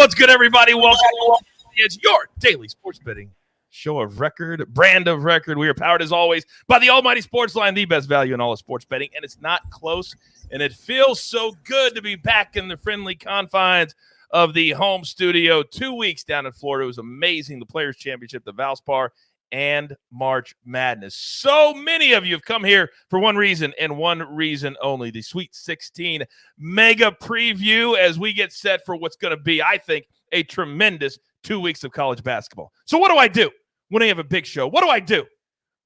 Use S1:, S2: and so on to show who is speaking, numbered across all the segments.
S1: What's good, everybody? Welcome to your daily sports betting show of record, brand of record. We are powered, as always, by the almighty SportsLine, the best value in all of sports betting, and it's not close, and it feels so good to be back in the friendly confines of the home studio. 2 weeks down in Florida. It was amazing. The Players' Championship, the Valspar, and March Madness. So many of you have come here for one reason and one reason only, the Sweet 16 mega preview as we get set for what's going to be, I think, a tremendous 2 weeks of college basketball. So what do I do when I have a big show? What do I do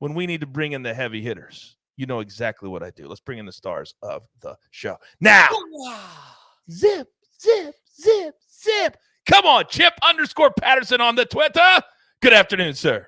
S1: when we need to bring in the heavy hitters? You know exactly what I do. Let's bring in the stars of the show. Now, zip, zip, zip, zip. Come on, Chip_Patterson on the Twitter. Good afternoon, sir.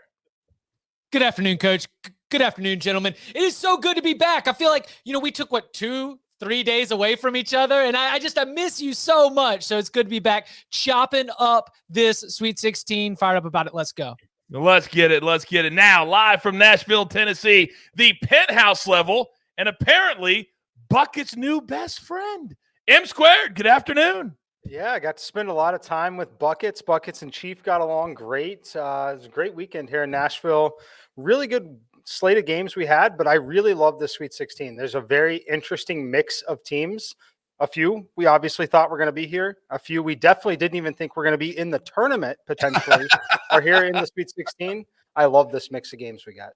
S2: Good afternoon, Coach. Good afternoon, gentlemen. It is so good to be back. I feel like, we took, 2-3 days away from each other, and I miss you so much. So it's good to be back chopping up this Sweet 16. Fired up about it. Let's go.
S1: Let's get it. Let's get it. Now, live from Nashville, Tennessee, the penthouse level, and apparently Bucket's new best friend, M². Good afternoon.
S3: Yeah, I got to spend a lot of time with Buckets. Buckets and Chief got along great. It was a great weekend here in Nashville. Really good slate of games we had, but I really love the Sweet 16. There's a very interesting mix of teams. A few we obviously thought were going to be here. A few we definitely didn't even think were going to be in the tournament potentially are here in the Sweet 16. I love this mix of games we got.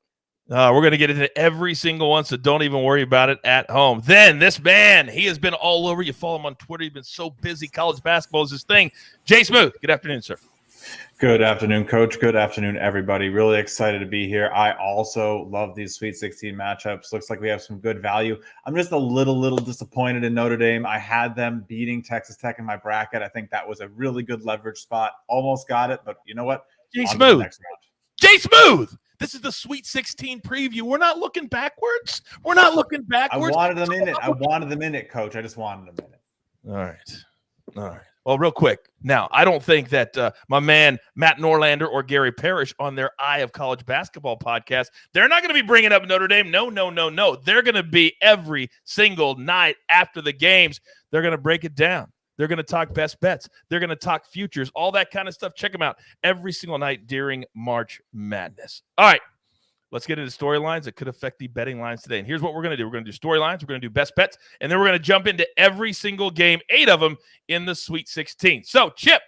S1: We're going to get into every single one, so don't even worry about it at home. Then this man, he has been all over. You follow him on Twitter. He's been so busy. College basketball is his thing. Jay Smooth, good afternoon, sir.
S4: Good afternoon, Coach. Good afternoon, everybody. Really excited to be here. I also love these Sweet 16 matchups. Looks like we have some good value. I'm just a little disappointed in Notre Dame. I had them beating Texas Tech in my bracket. I think that was a really good leverage spot. Almost got it, but you know what?
S1: Jay Smooth. Jay Smooth. This is the Sweet 16 preview. We're not looking backwards. We're not looking backwards.
S4: I wanted them in it. Coach. I just wanted them in it.
S1: All right. Well, real quick. Now, I don't think that my man Matt Norlander or Gary Parrish on their Eye of College Basketball podcast, they're not going to be bringing up Notre Dame. No. They're going to be every single night after the games. They're going to break it down. They're going to talk best bets. They're going to talk futures, all that kind of stuff. Check them out every single night during March Madness. All right, let's get into storylines that could affect the betting lines today. And here's what we're going to do. We're going to do storylines. We're going to do best bets. And then we're going to jump into every single game, 8 of them in the Sweet 16. So, Chip,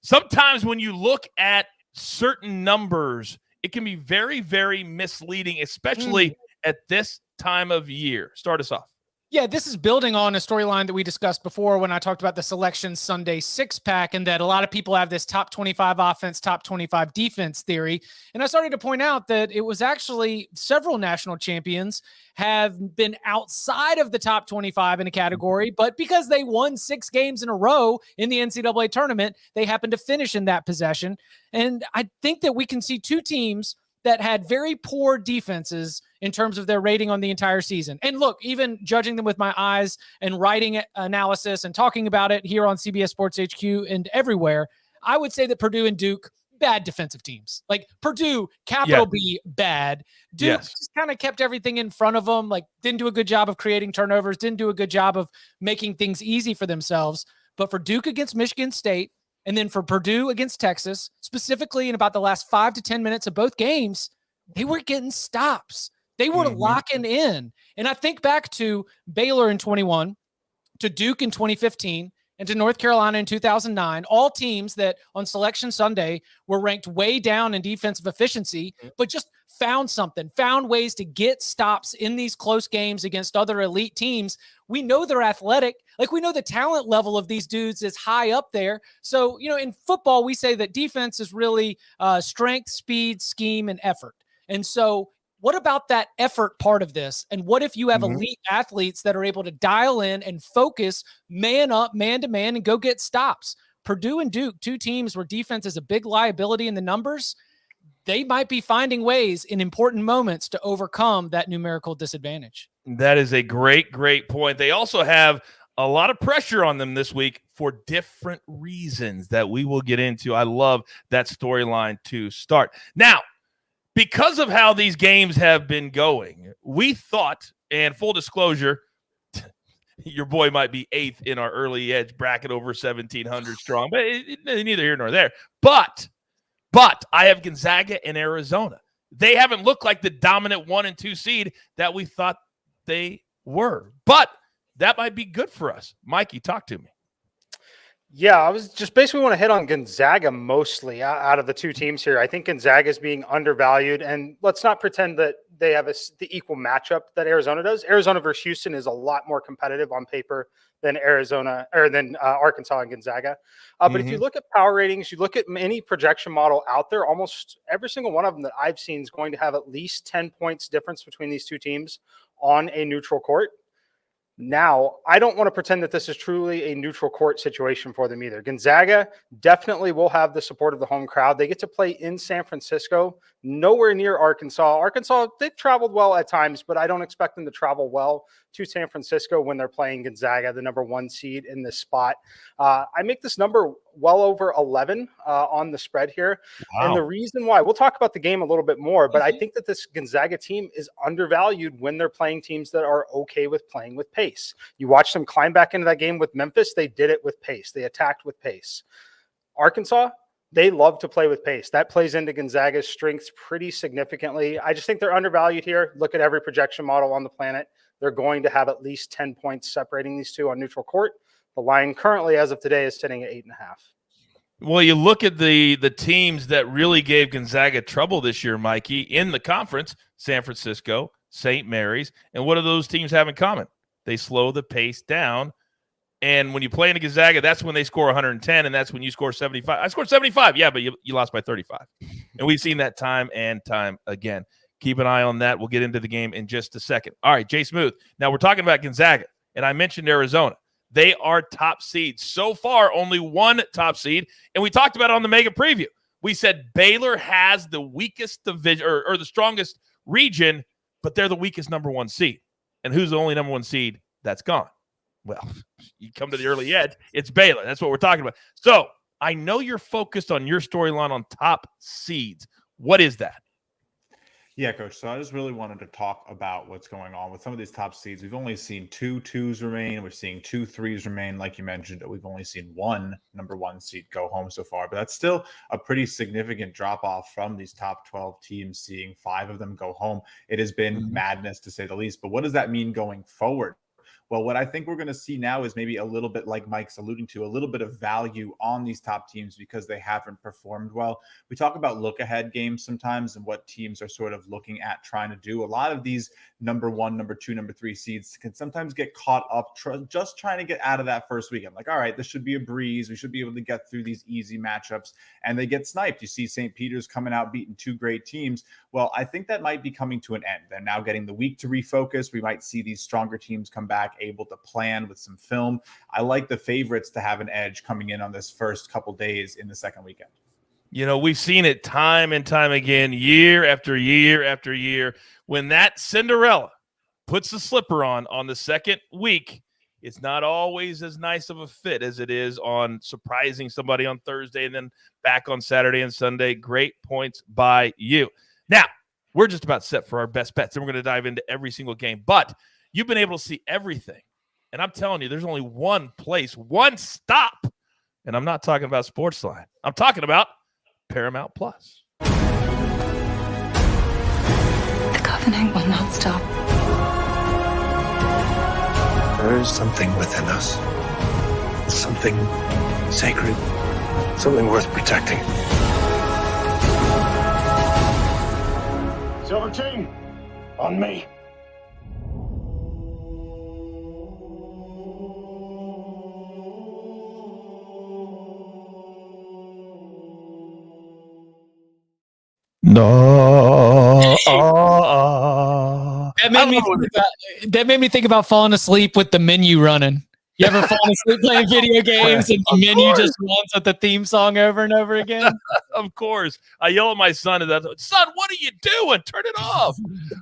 S1: sometimes when you look at certain numbers, it can be very, very misleading, especially at this time of year. Start us off.
S2: Yeah, this is building on a storyline that we discussed before when I talked about the Selection Sunday 6-pack and that a lot of people have this top 25 offense, top 25 defense theory. And I started to point out that it was actually several national champions have been outside of the top 25 in a category, but because they won 6 games in a row in the NCAA tournament, they happened to finish in that possession. And I think that we can see 2 teams that had very poor defenses in terms of their rating on the entire season. And look, even judging them with my eyes and writing analysis and talking about it here on CBS Sports HQ and everywhere, I would say that Purdue and Duke, bad defensive teams. Like Purdue, capital B, bad. Duke just kind of kept everything in front of them, like didn't do a good job of creating turnovers, didn't do a good job of making things easy for themselves. But for Duke against Michigan State, and then for Purdue against Texas, specifically in about the last 5 to 10 minutes of both games, they were getting stops. They were locking in. And I think back to Baylor in 21, to Duke in 2015, and to North Carolina in 2009, all teams that on Selection Sunday were ranked way down in defensive efficiency, but just found ways to get stops in these close games against other elite teams. We know they're athletic. Like we know the talent level of these dudes is high up there. So, in football, we say that defense is really strength, speed, scheme, and effort. And so what about that effort part of this? And what if you have elite athletes that are able to dial in and focus man up, man to man, and go get stops? Purdue and Duke, 2 teams where defense is a big liability in the numbers. They might be finding ways in important moments to overcome that numerical disadvantage.
S1: That is a great point. They also have a lot of pressure on them this week for different reasons that we will get into. I love that storyline to start. Now, because of how these games have been going, we thought, and full disclosure, Your boy might be 8th in our early edge bracket over 1,700 strong, but neither here nor there. But I have Gonzaga and Arizona. They haven't looked like the dominant 1 and 2 seed that we thought they were. But that might be good for us. Mikey, talk to me.
S3: Yeah, I was just basically want to hit on Gonzaga mostly out of the two teams here. I think Gonzaga is being undervalued, and let's not pretend that they have the equal matchup that Arizona does. Arizona versus Houston is a lot more competitive on paper than Arkansas and Gonzaga. But if you look at power ratings, you look at any projection model out there, almost every single one of them that I've seen is going to have at least 10 points difference between these two teams on a neutral court. Now, I don't want to pretend that this is truly a neutral court situation for them either. Gonzaga definitely will have the support of the home crowd. They get to play in San Francisco, nowhere near Arkansas. Arkansas, they've traveled well at times, but I don't expect them to travel well to San Francisco when they're playing Gonzaga, the number 1 seed in this spot. I make this number well over 11 on the spread here. Wow. And the reason why, we'll talk about the game a little bit more, but I think that this Gonzaga team is undervalued when they're playing teams that are okay with playing with pace. You watch them climb back into that game with Memphis. They did it with pace. They attacked with pace. Arkansas, they love to play with pace. That plays into Gonzaga's strengths pretty significantly. I just think they're undervalued here. Look at every projection model on the planet. They're going to have at least 10 points separating these two on neutral court. The line currently, as of today, is sitting at 8.5.
S1: Well, you look at the teams that really gave Gonzaga trouble this year, Mikey, in the conference, San Francisco, St. Mary's. And what do those teams have in common? They slow the pace down. And when you play in Gonzaga, that's when they score 110, and that's when you score 75. I scored 75, yeah, but you lost by 35. And we've seen that time and time again. Keep an eye on that. We'll get into the game in just a second. All right, Jay Smooth. Now we're talking about Gonzaga, and I mentioned Arizona. They are top seeds. So far, only one top seed, and we talked about it on the Mega Preview. We said Baylor has the weakest division or the strongest region, but they're the weakest number 1 seed. And who's the only number 1 seed that's gone? Well, you come to the early edge, it's Baylor. That's what we're talking about. So I know you're focused on your storyline on top seeds. What is that?
S4: Yeah, Coach. So I just really wanted to talk about what's going on with some of these top seeds. We've only seen 2 2s remain. We're seeing 2 3s remain. Like you mentioned, we've only seen 1 number 1 seed go home so far. But that's still a pretty significant drop-off from these top 12 teams, seeing 5 of them go home. It has been madness, to say the least. But what does that mean going forward? Well, what I think we're going to see now is maybe a little bit, like Mike's alluding to, a little bit of value on these top teams because they haven't performed well. We talk about look-ahead games sometimes and what teams are sort of looking at trying to do. A lot of these number 1, number 2, number 3 seeds can sometimes get caught up just trying to get out of that first weekend. Like, all right, this should be a breeze. We should be able to get through these easy matchups, and they get sniped. You see St. Peter's coming out beating 2 great teams. Well, I think that might be coming to an end. They're now getting the week to refocus. We might see these stronger teams come back, able to plan with some film. I like the favorites to have an edge coming in on this first couple days in the second weekend.
S1: You know, we've seen it time and time again, year after year after year. When that Cinderella puts the slipper on the second week, it's not always as nice of a fit as it is on surprising somebody on Thursday and then back on Saturday and Sunday. Great points by you. Now, we're just about set for our best bets, and we're going to dive into every single game. But you've been able to see everything. And I'm telling you, there's only one place, one stop. And I'm not talking about SportsLine. I'm talking about Paramount Plus.
S5: The covenant will not stop.
S6: There is something within us. Something sacred. Something worth protecting. Silver Team, on me.
S1: No.
S2: That made me think about falling asleep with the menu running. You ever fallen asleep playing video games and the menu just runs with the theme song over and over again?
S1: Of course. I yell at my son, son, what are you doing? Turn it off.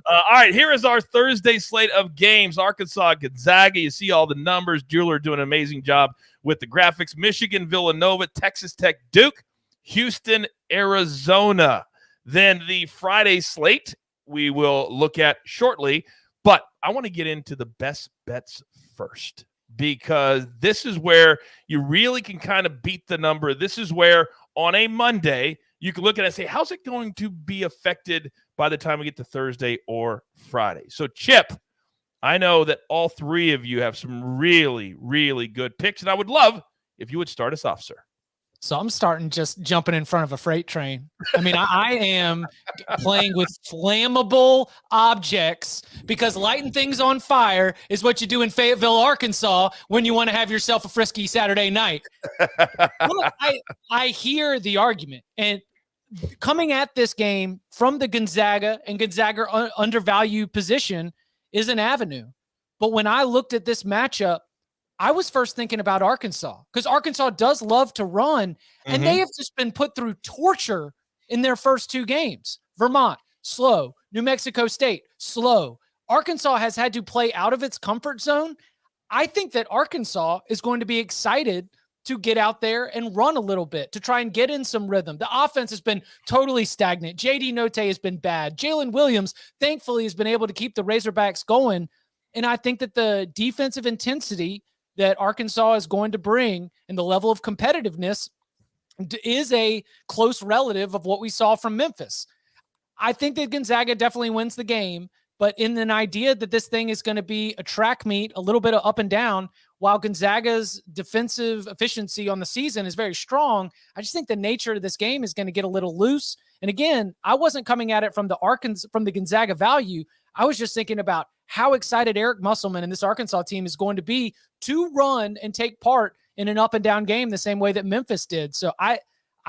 S1: All right, here is our Thursday slate of games. Arkansas, Gonzaga. You see all the numbers. Jeweler doing an amazing job with the graphics. Michigan, Villanova, Texas Tech, Duke, Houston, Arizona. Then the Friday slate we will look at shortly. But I want to get into the best bets first, because this is where you really can kind of beat the number. This is where on a Monday you can look at it and say, how's it going to be affected by the time we get to Thursday or Friday? So, Chip, I know that all three of you have some really, really good picks, and I would love if you would start us off, sir.
S2: So I'm starting just jumping in front of a freight train. I mean, I am playing with flammable objects because lighting things on fire is what you do in Fayetteville, Arkansas, when you want to have yourself a frisky Saturday night. Look, I hear the argument, and coming at this game from the Gonzaga undervalued position is an avenue. But when I looked at this matchup, I was first thinking about Arkansas, because Arkansas does love to run, and they have just been put through torture in their first two games. Vermont, slow. New Mexico State, slow. Arkansas has had to play out of its comfort zone. I think that Arkansas is going to be excited to get out there and run a little bit, to try and get in some rhythm. The offense has been totally stagnant. JD Note has been bad. Jalen Williams, thankfully, has been able to keep the Razorbacks going. And I think that the defensive intensity that Arkansas is going to bring and the level of competitiveness is a close relative of what we saw from Memphis. I think that Gonzaga definitely wins the game, but in an idea that this thing is going to be a track meet, a little bit of up and down, while Gonzaga's defensive efficiency on the season is very strong, I just think the nature of this game is going to get a little loose. And again, I wasn't coming at it from the Gonzaga value. I was just thinking about how excited Eric Musselman and this Arkansas team is going to be to run and take part in an up and down game the same way that Memphis did. So I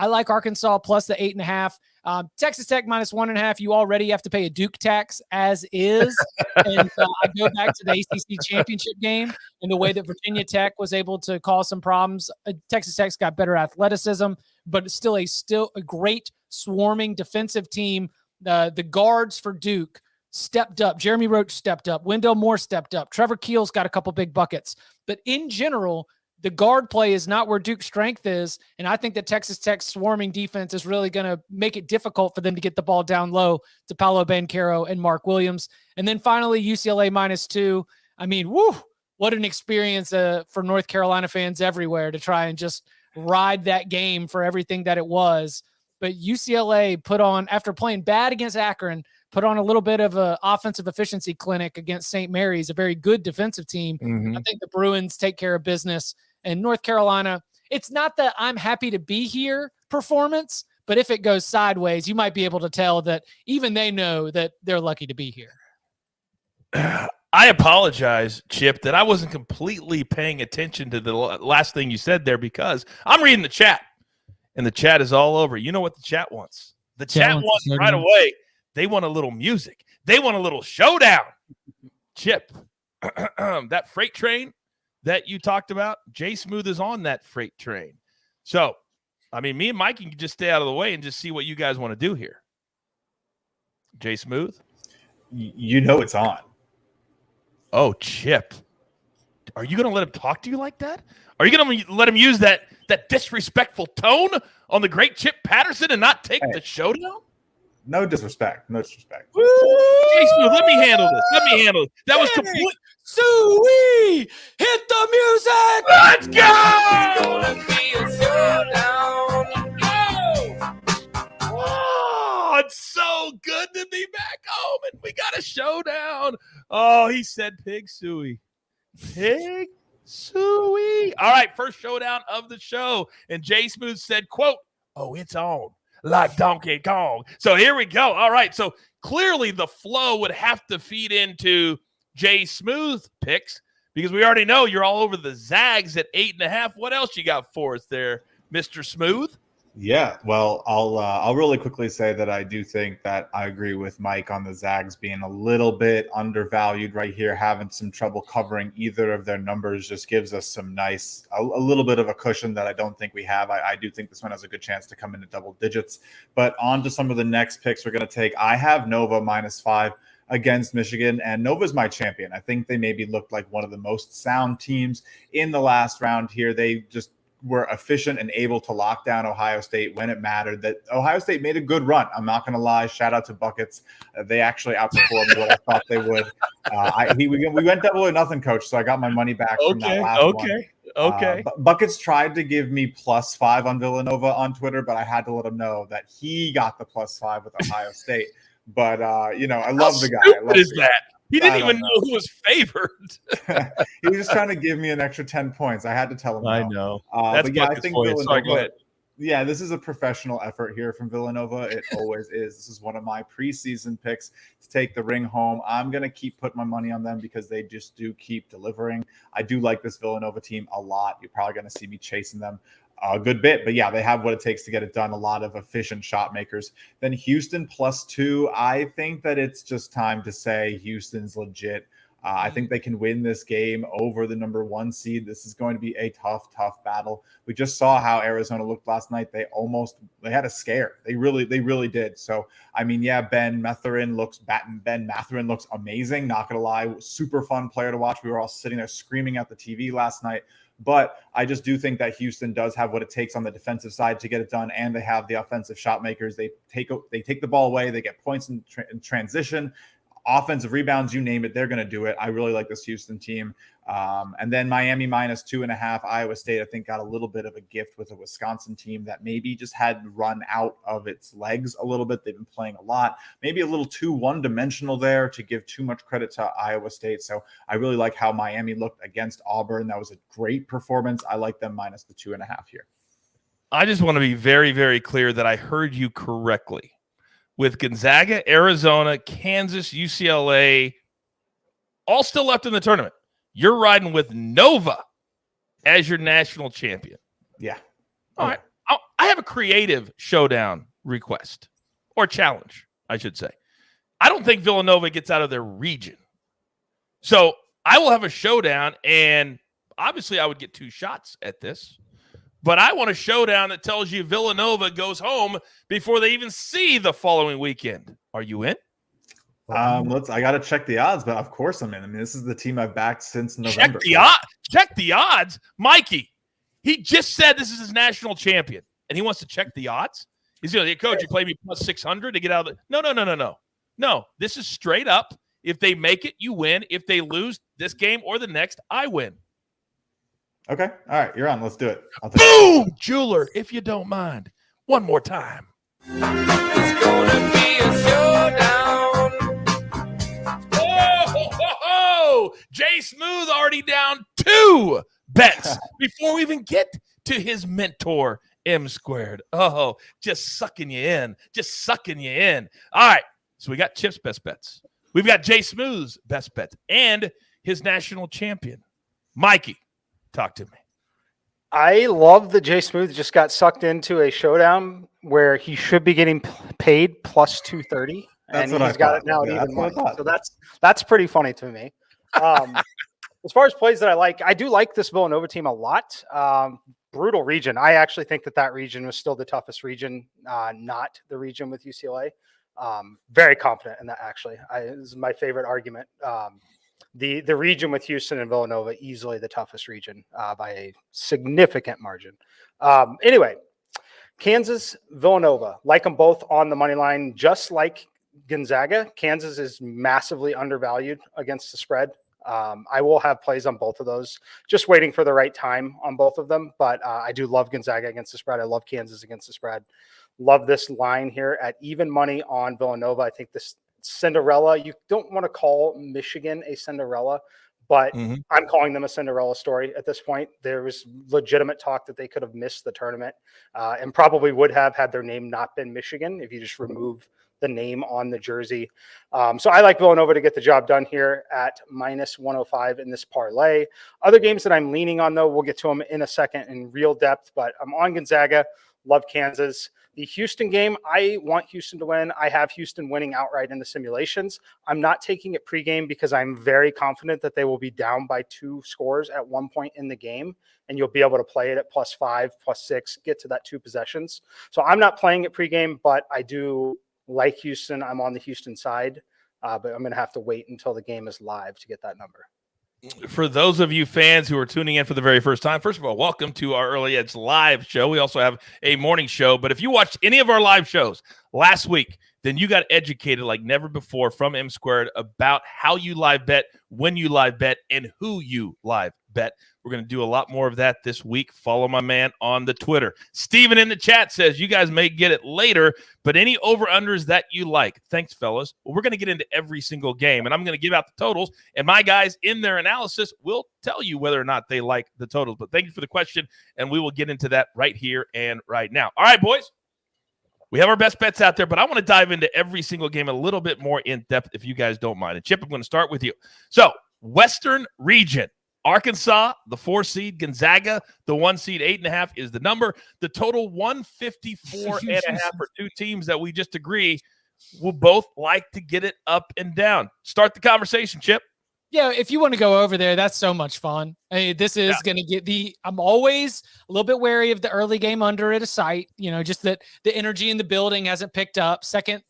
S2: like Arkansas plus the 8.5. Texas Tech minus 1.5. You already have to pay a Duke tax as is. And I go back to the ACC championship game and the way that Virginia Tech was able to cause some problems. Texas Tech's got better athleticism, but it's still a great swarming defensive team. The guards for Duke stepped up. Jeremy Roach stepped up. Wendell Moore stepped up. Trevor Keel's got a couple big buckets. But in general, the guard play is not where Duke's strength is. And I think that Texas Tech's swarming defense is really going to make it difficult for them to get the ball down low to Paolo Banchero and Mark Williams. And then finally, UCLA -2. I mean, woo, what an experience for North Carolina fans everywhere to try and just ride that game for everything that it was. But UCLA put on, after playing bad against Akron, put on a little bit of an offensive efficiency clinic against St. Mary's, a very good defensive team. I think the Bruins take care of business. And North Carolina, it's not that I'm happy to be here performance, but if it goes sideways, you might be able to tell that even they know that they're lucky to be here.
S1: I apologize, Chip, that I wasn't completely paying attention to the last thing you said there, because I'm reading the chat, and the chat is all over. You know what the chat wants? The chat wants right away. They want a little music. They want a little showdown. Chip, that freight train that you talked about, Jay Smooth is on that freight train. So, I mean, me and Mike can just stay out of the way and just see what you guys want to do here. Jay Smooth?
S4: You know it's on.
S1: Oh, Chip. Are you going to let him talk to you like that? Are you going to let him use that disrespectful tone on the great Chip Patterson and not take the showdown?
S4: No disrespect. No disrespect.
S1: Woo! Jay Smooth, let me handle this. That was complete.
S2: Suey, hit the music.
S1: Let's go!
S7: Gonna be a showdown.
S1: Oh, it's so good to be back home, and we got a showdown. Oh, he said pig suey. Pig suey. All right, first showdown of the show. And Jay Smooth said, quote, "Oh, it's on like Donkey Kong." So here we go. All right, so clearly the flow would have to feed into Jay Smooth picks, because we already know you're all over the Zags at 8.5. What else you got for us there, Mr. Smooth?
S4: Yeah, well, I'll really quickly say that I do think that I agree with Mike on the Zags being a little bit undervalued right here, having some trouble covering either of their numbers just gives us some nice, a little bit of a cushion that I don't think we have. I do think this one has a good chance to come into double digits. But on to some of the next picks we're going to take. I have Nova -5 against Michigan, and Nova's my champion. I think they maybe looked like one of the most sound teams in the last round here. They just were efficient and able to lock down Ohio State when it mattered. That Ohio State made a good run. I'm not going to lie. Shout out to Buckets. They actually outperformed what I thought they would. We went double or nothing, coach. So I got my money back from that last one.
S1: Okay.
S4: Buckets tried to give me +5 on Villanova on Twitter, but I had to let him know that he got the +5 with Ohio State. But I love the guy.
S1: What is that? He didn't even know who was favored.
S4: He was just trying to give me an extra 10 points. I had to tell him.
S1: I know. That's
S4: but yeah, I think Villanova.
S1: Sorry, go ahead.
S4: Yeah, this is a professional effort here from Villanova. It always is. This is one of my preseason picks to take the ring home. I'm going to keep putting my money on them because they just do keep delivering. I do like this Villanova team a lot. You're probably going to see me chasing them a good bit. But yeah, they have what it takes to get it done. A lot of efficient shot makers. Then Houston +2. I think that it's just time to say Houston's legit. I think they can win this game over the number 1 seed. This is going to be a tough battle. We just saw how Arizona looked last night. They had a scare. They really did. So, I mean, yeah, Ben Mathurin looks amazing. Not going to lie. Super fun player to watch. We were all sitting there screaming at the TV last night. But I just do think that Houston does have what it takes on the defensive side to get it done, and they have the offensive shot makers. They take the ball away. They get points in transition. Offensive rebounds, you name it, they're going to do it. I really like this Houston team. And then Miami -2.5. Iowa State, I think, got a little bit of a gift with a Wisconsin team that maybe just had run out of its legs a little bit. They've been playing a lot, maybe a little too one-dimensional there to give too much credit to Iowa State. So I really like how Miami looked against Auburn. That was a great performance. I like them -2.5 here.
S1: I just want to be very, very clear that I heard you correctly. With Gonzaga, Arizona, Kansas, UCLA, all still left in the tournament, you're riding with Nova as your national champion.
S4: Yeah.
S1: All right. I have a creative showdown request or challenge, I should say. I don't think Villanova gets out of their region. So I will have a showdown, and obviously I would get 2 shots at this. But I want a showdown that tells you Villanova goes home before they even see the following weekend. Are you in?
S4: I got to check the odds, but of course I'm in. I mean, this is the team I've backed since November.
S1: Check the odds. Mikey, he just said this is his national champion, and he wants to check the odds. He's going to, coach, you play me +600 to get out of the – No, this is straight up. If they make it, you win. If they lose this game or the next, I win.
S4: Okay. All right. You're on. Let's do it.
S1: Boom! Jeweler, if you don't mind. One more time.
S7: It's gonna be a showdown.
S1: Oh! Jay Smooth already down 2 bets before we even get to his mentor, M Squared. Oh, just sucking you in. All right. So we got Chip's best bets. We've got Jay Smooth's best bets and his national champion, Mikey. Talk to me.
S3: I love that Jay Smooth just got sucked into a showdown where he should be getting paid +230, and he's got it now at even money. So that's pretty funny to me. As far as plays that I like, I do like this Villanova team a lot. Brutal region. I actually think that region was still the toughest region, not the region with UCLA. Very confident in that, actually. This is my favorite argument. The region with Houston and Villanova, easily the toughest region by a significant margin. Anyway, Kansas, Villanova, like them both on the money line, just like Gonzaga. Kansas is massively undervalued against the spread. I will have plays on both of those, just waiting for the right time on both of them. But I do love Gonzaga against the spread. I love Kansas against the spread. Love this line here at even money on Villanova. I think this Cinderella, you don't want to call Michigan a Cinderella, but I'm calling them a Cinderella story at this point. There was legitimate talk that they could have missed the tournament and probably would have had their name not been Michigan if you just remove the name on the jersey. So I like Villanova to get the job done here at -105 in this parlay. Other games that I'm leaning on, though, we'll get to them in a second in real depth, but I'm on Gonzaga, love Kansas. The Houston game, I want Houston to win. I have Houston winning outright in the simulations. I'm not taking it pregame because I'm very confident that they will be down by 2 scores at one point in the game, and you'll be able to play it at +5, +6, get to that 2 possessions. So I'm not playing it pregame, but I do like Houston. I'm on the Houston side, but I'm going to have to wait until the game is live to get that number.
S1: For those of you fans who are tuning in for the very first time, first of all, welcome to our Early Edge live show. We also have a morning show, but if you watched any of our live shows last week, then you got educated like never before from M Squared about how you live bet, when you live bet, and who you live bet. We're going to do a lot more of that this week. Follow my man on the Twitter. Steven in the chat says you guys may get it later, but any over-unders that you like. Thanks, fellas. Well, we're going to get into every single game, and I'm going to give out the totals, and my guys in their analysis will tell you whether or not they like the totals. But thank you for the question, and we will get into that right here and right now. All right, boys. We have our best bets out there, but I want to dive into every single game a little bit more in depth if you guys don't mind. And Chip, I'm going to start with you. So, Western Region. Arkansas, the 4 seed, Gonzaga, the 1 seed, 8.5 is the number. The total 154.5 for two teams that we just agree will both like to get it up and down. Start the conversation, Chip.
S2: Yeah, if you want to go over there, that's so much fun. I mean, this is going to get I'm always a little bit wary of the early game under at a site, just that the energy in the building hasn't picked up. Second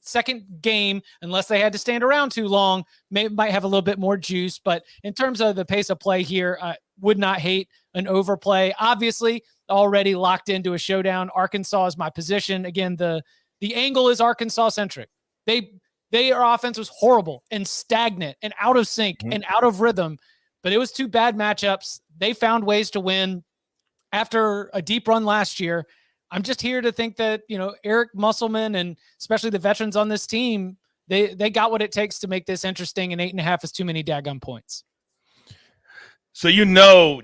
S2: game, unless they had to stand around too long, might have a little bit more juice. But in terms of the pace of play here, I would not hate an overplay. Obviously, already locked into a showdown. Arkansas is my position. Again, the angle is Arkansas centric. Their offense was horrible and stagnant and out of sync and out of rhythm, but it was two bad matchups. They found ways to win after a deep run last year. I'm just here to think that, Eric Musselman and especially the veterans on this team, they got what it takes to make this interesting, and 8.5 is too many daggum points.
S1: So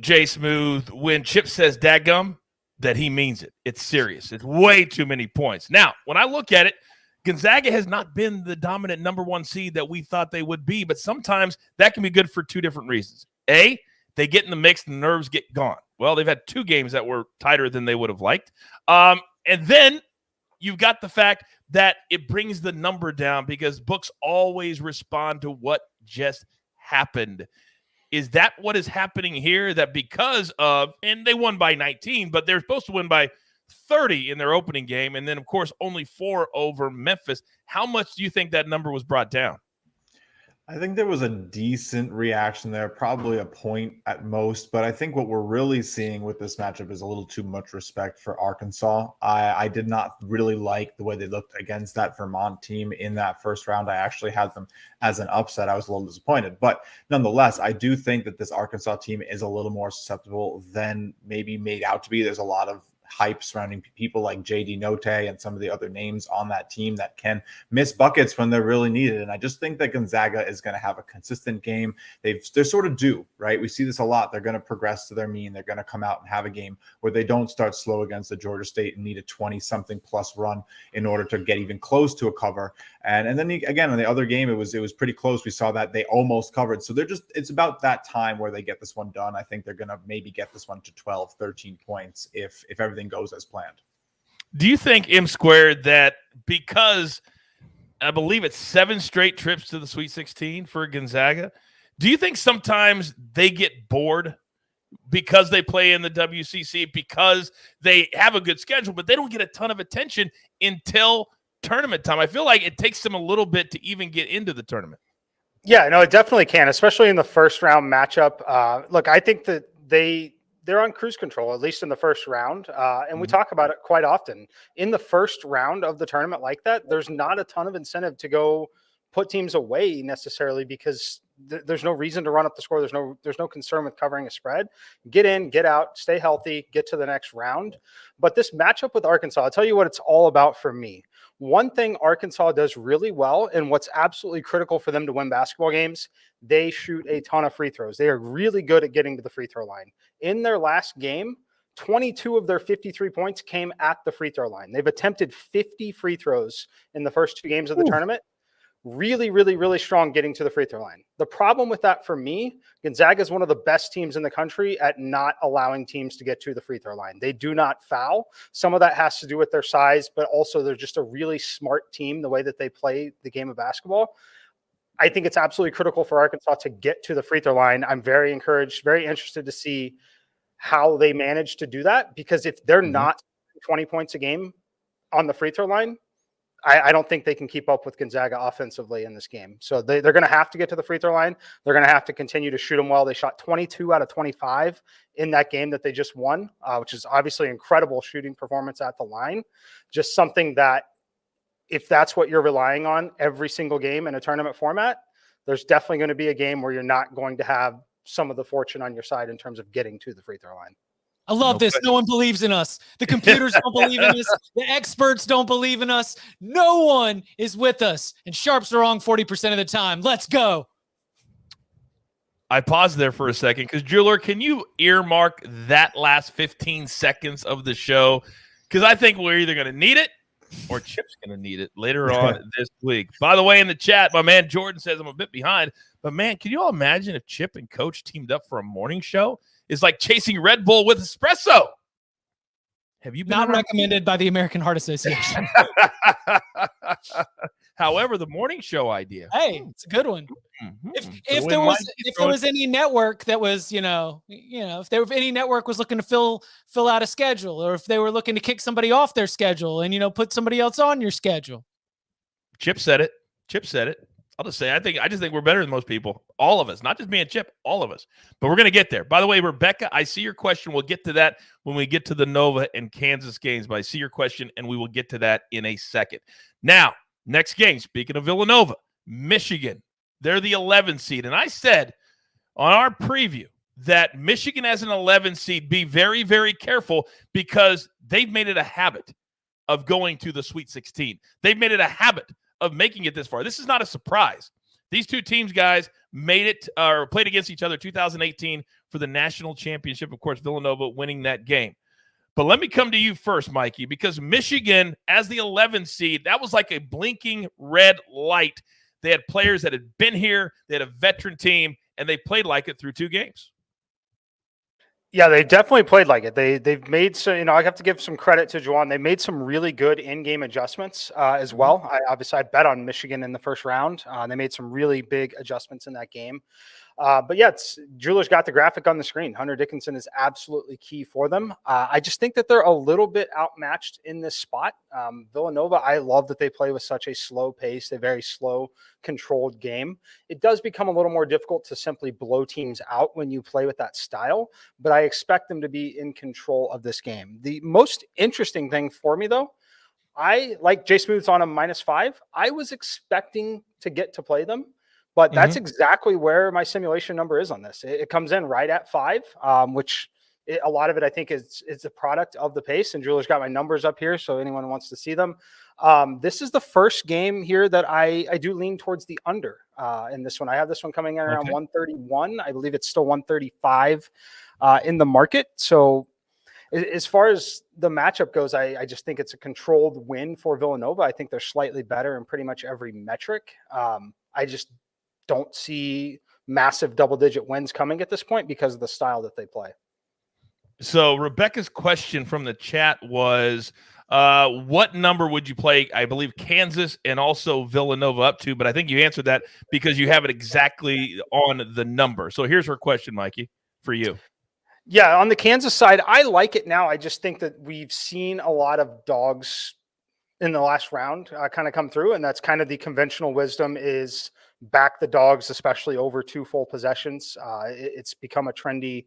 S1: Jay Smooth, when Chip says daggum, that he means it. It's serious. It's way too many points. Now, when I look at it, Gonzaga has not been the dominant number 1 seed that we thought they would be, but sometimes that can be good for two different reasons. A, they get in the mix and the nerves get gone. Well, they've had 2 games that were tighter than they would have liked. And then you've got the fact that it brings the number down because books always respond to what just happened. Is that what is happening here? That because of, and they won by 19, but they're supposed to win by 30 in their opening game, and then, of course, only 4 over Memphis. How much do you think that number was brought down?
S4: I think there was a decent reaction there, probably a point at most. But I think what we're really seeing with this matchup is a little too much respect for Arkansas. I did not really like the way they looked against that Vermont team in that first round. I actually had them as an upset. I was a little disappointed. But nonetheless, I do think that this Arkansas team is a little more susceptible than maybe made out to be. There's a lot of hype surrounding people like JD Note and some of the other names on that team that can miss buckets when they're really needed. And I just think that Gonzaga is going to have a consistent game. They're sort of due, right? We see this a lot. They're going to progress to their mean. They're going to come out and have a game where they don't start slow against the Georgia State and need a 20-something plus run in order to get even close to a cover. And then again, in the other game, it was pretty close. We saw that they almost covered. So it's about that time where they get this one done. I think they're going to maybe get this one to 12, 13 points if everything goes as planned.
S1: Do you think M Squared that because I believe it's 7 straight trips to the Sweet 16 for Gonzaga, do you think sometimes they get bored because they play in the WCC, because they have a good schedule, but they don't get a ton of attention until tournament time? I feel like it takes them a little bit to even get into the tournament.
S3: Yeah, no, it definitely can, especially in the first round matchup. Look, I think that they're on cruise control, at least in the first round. And we talk about it quite often. In the first round of the tournament like that, there's not a ton of incentive to go put teams away necessarily because there's no reason to run up the score. There's no concern with covering a spread. Get in, get out, stay healthy, get to the next round. But this matchup with Arkansas, I'll tell you what it's all about for me. One thing Arkansas does really well, and what's absolutely critical for them to win basketball games, they shoot a ton of free throws. They are really good at getting to the free throw line. In their last game, 22 of their 53 points came at the free throw line. They've attempted 50 free throws in the first 2 games of the tournament. Really, really, really strong getting to the free throw line. The problem with that for me, Gonzaga is one of the best teams in the country at not allowing teams to get to the free throw line. They do not foul. Some of that has to do with their size, but also they're just a really smart team, the way that they play the game of basketball. I think it's absolutely critical for Arkansas to get to the free throw line. I'm very encouraged, very interested to see how they manage to do that, because if they're not 20 points a game on the free throw line, I don't think they can keep up with Gonzaga offensively in this game. So they're going to have to get to the free throw line. They're going to have to continue to shoot them well. They shot 22 out of 25 in that game that they just won, which is obviously incredible shooting performance at the line. Just something that if that's what you're relying on every single game in a tournament format, there's definitely going to be a game where you're not going to have some of the fortune on your side in terms of getting to the free throw line.
S2: I love this. No one believes in us. The computers don't believe in us. The experts don't believe in us. No one is with us. And Sharp's wrong 40% of the time. Let's go.
S1: I paused there for a second because, Jeweler, can you earmark that last 15 seconds of the show? Because I think we're either going to need it or Chip's going to need it later on this week. By the way, in the chat, my man Jordan says I'm a bit behind. But, man, can you all imagine if Chip and Coach teamed up for a morning show? It's like chasing Red Bull with espresso. Have you been
S2: not recommended by the American Heart Association?
S1: However, the morning show idea.
S2: Hey, it's a good one.
S1: Mm-hmm.
S2: If there was any network that was, if there were any network was looking to fill out a schedule, or if they were looking to kick somebody off their schedule and put somebody else on your schedule.
S1: Chip said it. I'll just say, I just think we're better than most people. All of us, not just me and Chip, all of us. But we're going to get there. By the way, Rebecca, I see your question. We'll get to that when we get to the Nova and Kansas games. But I see your question, and we will get to that in a second. Now, next game, speaking of Villanova, Michigan. They're the 11 seed. And I said on our preview that Michigan as an 11 seed, be very, very careful because they've made it a habit of going to the Sweet 16. They've made it a habit of making it this far. This is not a surprise. These two teams, guys, made it or played against each other 2018 for the national championship. Of course, Villanova winning that game. But let me come to you first, Mikey, because Michigan, as the 11 seed, that was like a blinking red light. They had players that had been here. They had a veteran team, and they played like it through two games.
S3: Yeah, they definitely played like it. They've made some, I have to give some credit to Juwan. They made some really good in-game adjustments as well. I bet on Michigan in the first round. They made some really big adjustments in that game. But yeah, Jeweler's got the graphic on the screen. Hunter Dickinson is absolutely key for them. I just think that they're a little bit outmatched in this spot. Villanova, I love that they play with such a slow pace, a very slow, controlled game. It does become a little more difficult to simply blow teams out when you play with that style, but I expect them to be in control of this game. The most interesting thing for me, though, I like Jay Smooth's on a -5. I was expecting to get to play them. But that's exactly where my simulation number is on this. It comes in right at 5, which a lot of it, I think, is a product of the pace. And Julier's got my numbers up here, so anyone who wants to see them. This is the first game here that I do lean towards the under in this one. I have this one coming in around 131. I believe it's still 135 in the market. So as far as the matchup goes, I just think it's a controlled win for Villanova. I think they're slightly better in pretty much every metric. I just don't see massive double-digit wins coming at this point because of the style that they play.
S1: So Rebecca's question from the chat was, what number would you play, I believe, Kansas and also Villanova up to? But I think you answered that because you have it exactly on the number. So here's her question, Mikey, for you.
S3: Yeah, on the Kansas side, I like it now. I just think that we've seen a lot of dogs in the last round kind of come through, and that's kind of the conventional wisdom is back the dogs, especially over 2 full possessions. It's become a trendy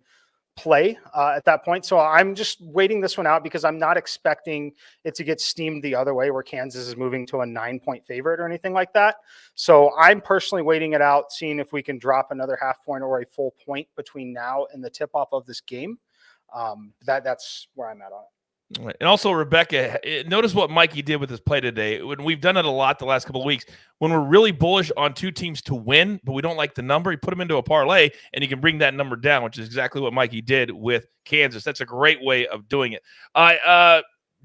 S3: play at that point. So I'm just waiting this one out because I'm not expecting it to get steamed the other way where Kansas is moving to a 9-point favorite or anything like that. So I'm personally waiting it out, seeing if we can drop another half point or a full point between now and the tip-off of this game. That's where I'm at on it.
S1: And also, Rebecca, notice what Mikey did with his play today. When we've done it a lot the last couple of weeks, when we're really bullish on 2 teams to win, but we don't like the number, you put them into a parlay, and you can bring that number down, which is exactly what Mikey did with Kansas. That's a great way of doing it.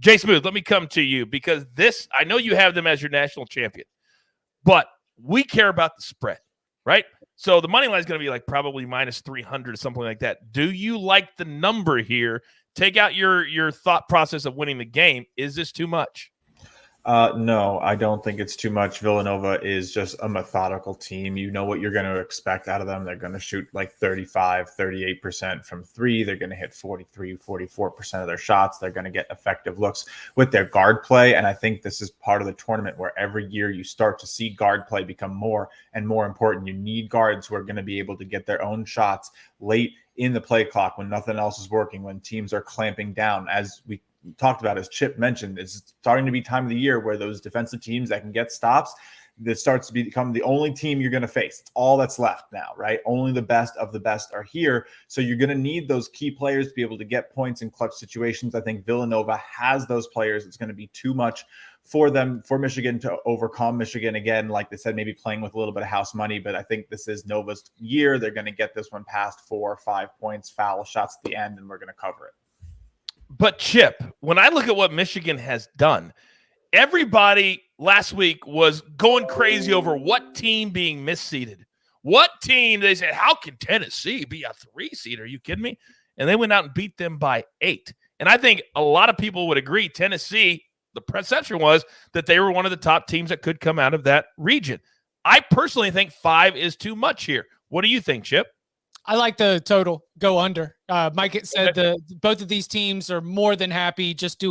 S1: Jay Smooth, let me come to you because this, I know you have them as your national champion, but we care about the spread, right? So the money line is going to be like probably -300 or something like that. Do you like the number here? Take out your thought process of winning the game. Is this too much?
S4: No, I don't think it's too much. Villanova is just a methodical team. You know what you're going to expect out of them. They're going to shoot like 35, 38% from three. They're going to hit 43, 44% of their shots. They're going to get effective looks with their guard play. And I think this is part of the tournament where every year you start to see guard play become more and more important. You need guards who are going to be able to get their own shots late in the play clock when nothing else is working, when teams are clamping down. As we talked about, as Chip mentioned, it's starting to be time of the year where those defensive teams that can get stops, this starts to become the only team you're going to face. It's all that's left now, right? Only the best of the best are here. So you're going to need those key players to be able to get points in clutch situations. I think Villanova has those players. It's going to be too much for them, for Michigan to overcome. Michigan, again, like they said, maybe playing with a little bit of house money, but I think this is Nova's year. They're going to get this one past 4 or 5 points, foul shots at the end, and we're going to cover it.
S1: But Chip, when I look at what Michigan has done, everybody last week was going crazy over what team being misseeded. What team, they said, how can Tennessee be a 3-seed? Are you kidding me? And they went out and beat them by 8. And I think a lot of people would agree Tennessee, the perception was that they were one of the top teams that could come out of that region. I personally think 5 is too much here. What do you think, Chip?
S2: I like the total go under. Mike said both of these teams are more than happy just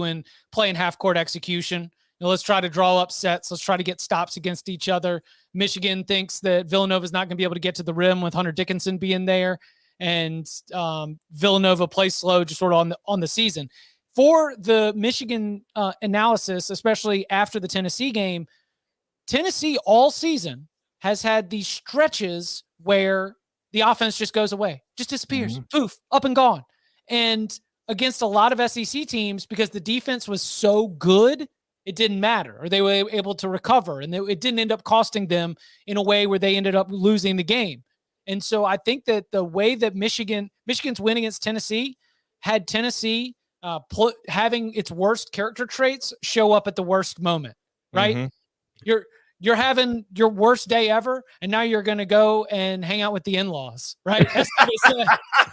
S2: playing half court execution. Let's try to draw upsets. Let's try to get stops against each other. Michigan thinks that Villanova is not going to be able to get to the rim with Hunter Dickinson being there, and Villanova plays slow just sort of on the season. For the Michigan analysis, especially after the Tennessee game, Tennessee all season has had these stretches where the offense just goes away, just disappears, poof, up and gone. And against a lot of SEC teams, because the defense was so good, it didn't matter, or they were able to recover, and it didn't end up costing them in a way where they ended up losing the game. And so I think that the way that Michigan's win against Tennessee had Tennessee having its worst character traits show up at the worst moment, right? You're having your worst day ever, and now you're going to go and hang out with the in-laws, right? You're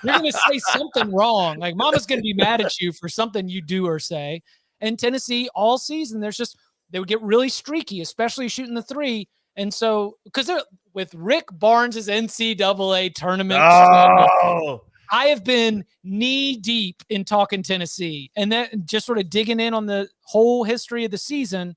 S2: going to say something wrong. Like, mama's going to be mad at you for something you do or say. And Tennessee all season, they would get really streaky, especially shooting the 3. And so, because they're with Rick Barnes's NCAA tournament, I have been knee deep in talking Tennessee, and then just sort of digging in on the whole history of the season.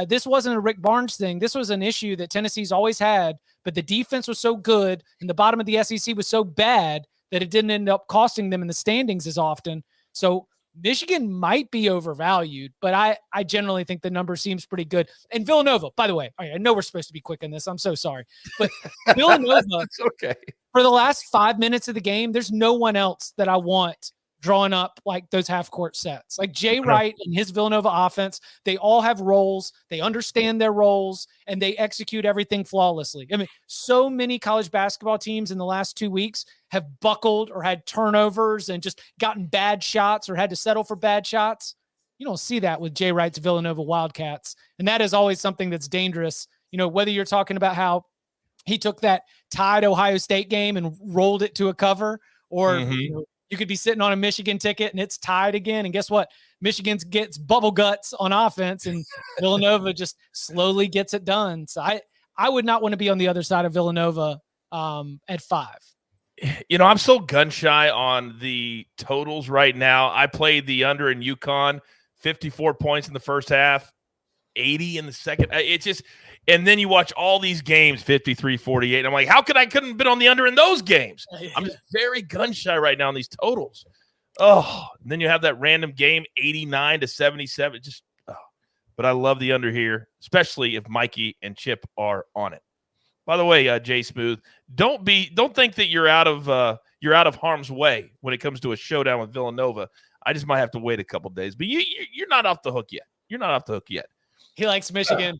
S2: This wasn't a Rick Barnes thing. This was an issue that Tennessee's always had, but the defense was so good and the bottom of the SEC was so bad that it didn't end up costing them in the standings as often. So Michigan might be overvalued, but I generally think the number seems pretty good. And Villanova, by the way, I know we're supposed to be quick on this. I'm so sorry. But Villanova,
S1: it's okay.
S2: For the last 5 minutes of the game, there's no one else that I want drawing up like those half-court sets. Like Jay Wright and his Villanova offense, they all have roles. They understand their roles, and they execute everything flawlessly. I mean, so many college basketball teams in the last 2 weeks have buckled or had turnovers and just gotten bad shots or had to settle for bad shots. You don't see that with Jay Wright's Villanova Wildcats, and that is always something that's dangerous. You know, whether you're talking about how he took that tied Ohio State game and rolled it to a cover, or you could be sitting on a Michigan ticket and it's tied again. And guess what? Michigan gets bubble guts on offense, and Villanova just slowly gets it done. So I would not want to be on the other side of Villanova at 5.
S1: You know, I'm so gun shy on the totals right now. I played the under in UConn, 54 points in the first half, 80 in the second. It's just, and then you watch all these games, 53-48. I'm like, how could I couldn't have been on the under in those games? I'm just very gun shy right now on these totals. Oh, and then you have that random game, 89-77. Just, but I love the under here, especially if Mikey and Chip are on it. By the way, Jay Smooth, don't think that you're out of harm's way when it comes to a showdown with Villanova. I just might have to wait a couple days, but you're not off the hook yet. You're not off the hook yet.
S2: He likes Michigan.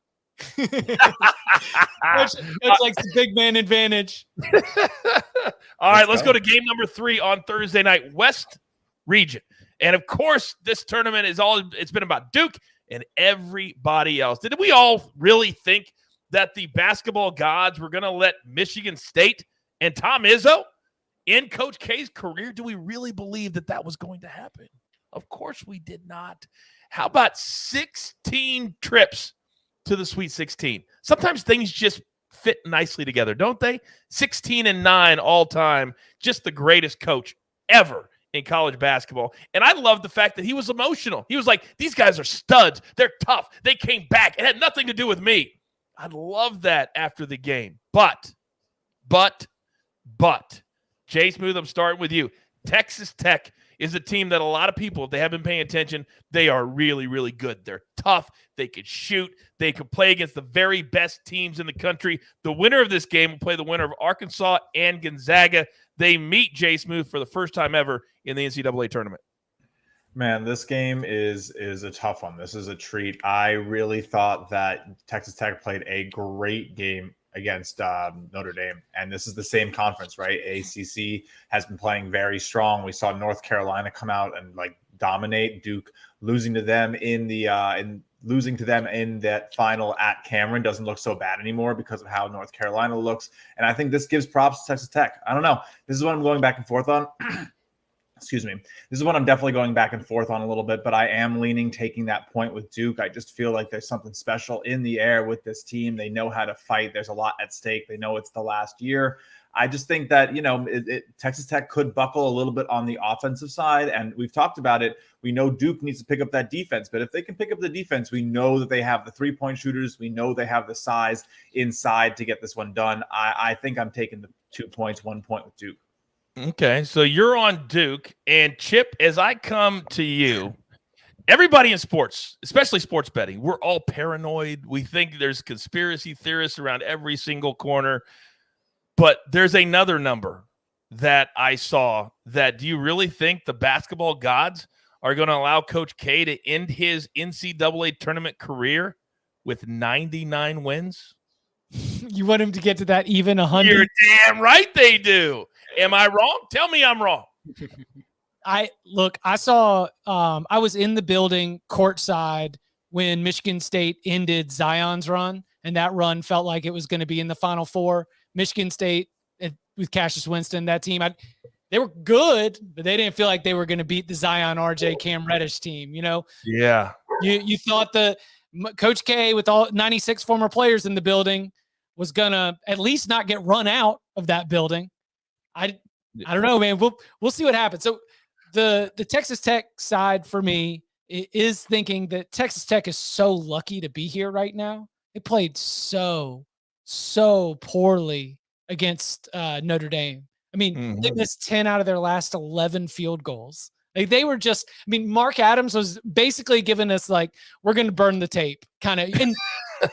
S2: It's like the big man advantage.
S1: All right, let's go to game number 3 on Thursday night, West Region. And of course, this tournament it's been about Duke and everybody else. Did we all really think that the basketball gods were going to let Michigan State and Tom Izzo end Coach K's career? Do we really believe that was going to happen? Of course we did not. How about 16 trips to the Sweet 16? Sometimes things just fit nicely together, don't they? 16-9 all time. Just the greatest coach ever in college basketball. And I love the fact that he was emotional. He was like, these guys are studs. They're tough. They came back. It had nothing to do with me. I love that after the game. But, Jay Smooth, I'm starting with you. Texas Tech is a team that a lot of people, if they haven't been paying attention, they are really, really good. They're tough. They could shoot. They could play against the very best teams in the country. The winner of this game will play the winner of Arkansas and Gonzaga. They meet Jay Smooth for the first time ever in the NCAA tournament.
S4: Man, this game is a tough one. This is a treat. I really thought that Texas Tech played a great game against Notre Dame, and this is the same conference, right? ACC has been playing very strong. We saw North Carolina come out and like dominate Duke, losing to them in that final at Cameron doesn't look so bad anymore because of how North Carolina looks. And I think this gives props to Texas Tech. I don't know. This is what I'm going back and forth on. Excuse me. This is what I'm definitely going back and forth on a little bit, but I am leaning taking that point with Duke. I just feel like there's something special in the air with this team. They know how to fight. There's a lot at stake. They know it's the last year. I just think that, Texas Tech could buckle a little bit on the offensive side, and we've talked about it. We know Duke needs to pick up that defense, but if they can pick up the defense, we know that they have the three-point shooters. We know they have the size inside to get this one done. I think I'm taking the 2 points, 1 point with Duke.
S1: Okay, so you're on Duke. And Chip, as I come to you, everybody in sports, especially sports betting, we're all paranoid. We think there's conspiracy theorists around every single corner. But there's another number that I saw that, do you really think the basketball gods are going to allow Coach K to end his NCAA tournament career with 99 wins?
S2: You want him to get to that even 100?
S1: You're damn right they do. Am I wrong? Tell me I'm wrong.
S2: I saw, I was in the building courtside when Michigan State ended Zion's run, and that run felt like it was going to be in the Final Four. Michigan State with Cassius Winston, that team, they were good, but they didn't feel like they were going to beat the Zion, RJ, Cam Reddish team.
S1: Yeah.
S2: You thought the Coach K with all 96 former players in the building was gonna at least not get run out of that building. I don't know, man. We'll see what happens. So the Texas Tech side for me is thinking that Texas Tech is so lucky to be here right now. They played so poorly against Notre Dame. I mean, they missed 10 out of their last 11 field goals. Like they were just, Mark Adams was basically giving us like, we're going to burn the tape kind of. And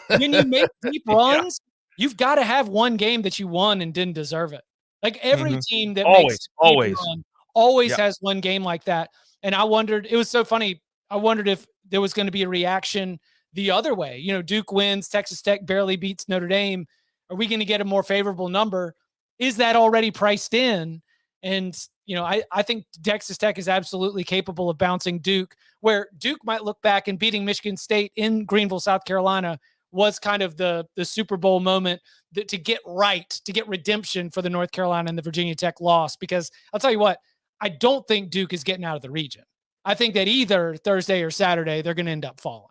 S2: when you make deep runs, you've got to have one game that you won and didn't deserve it. Like every team that always has one game like that. And I wondered, it was so funny. I wondered if there was going to be a reaction the other way. Duke wins, Texas Tech barely beats Notre Dame. Are we going to get a more favorable number? Is that already priced in? And, I think Texas Tech is absolutely capable of bouncing Duke, where Duke might look back and beating Michigan State in Greenville, South Carolina was kind of the Super Bowl moment to get redemption for the North Carolina and the Virginia Tech loss. Because I'll tell you what, I don't think Duke is getting out of the region. I think that either Thursday or Saturday, they're going to end up falling.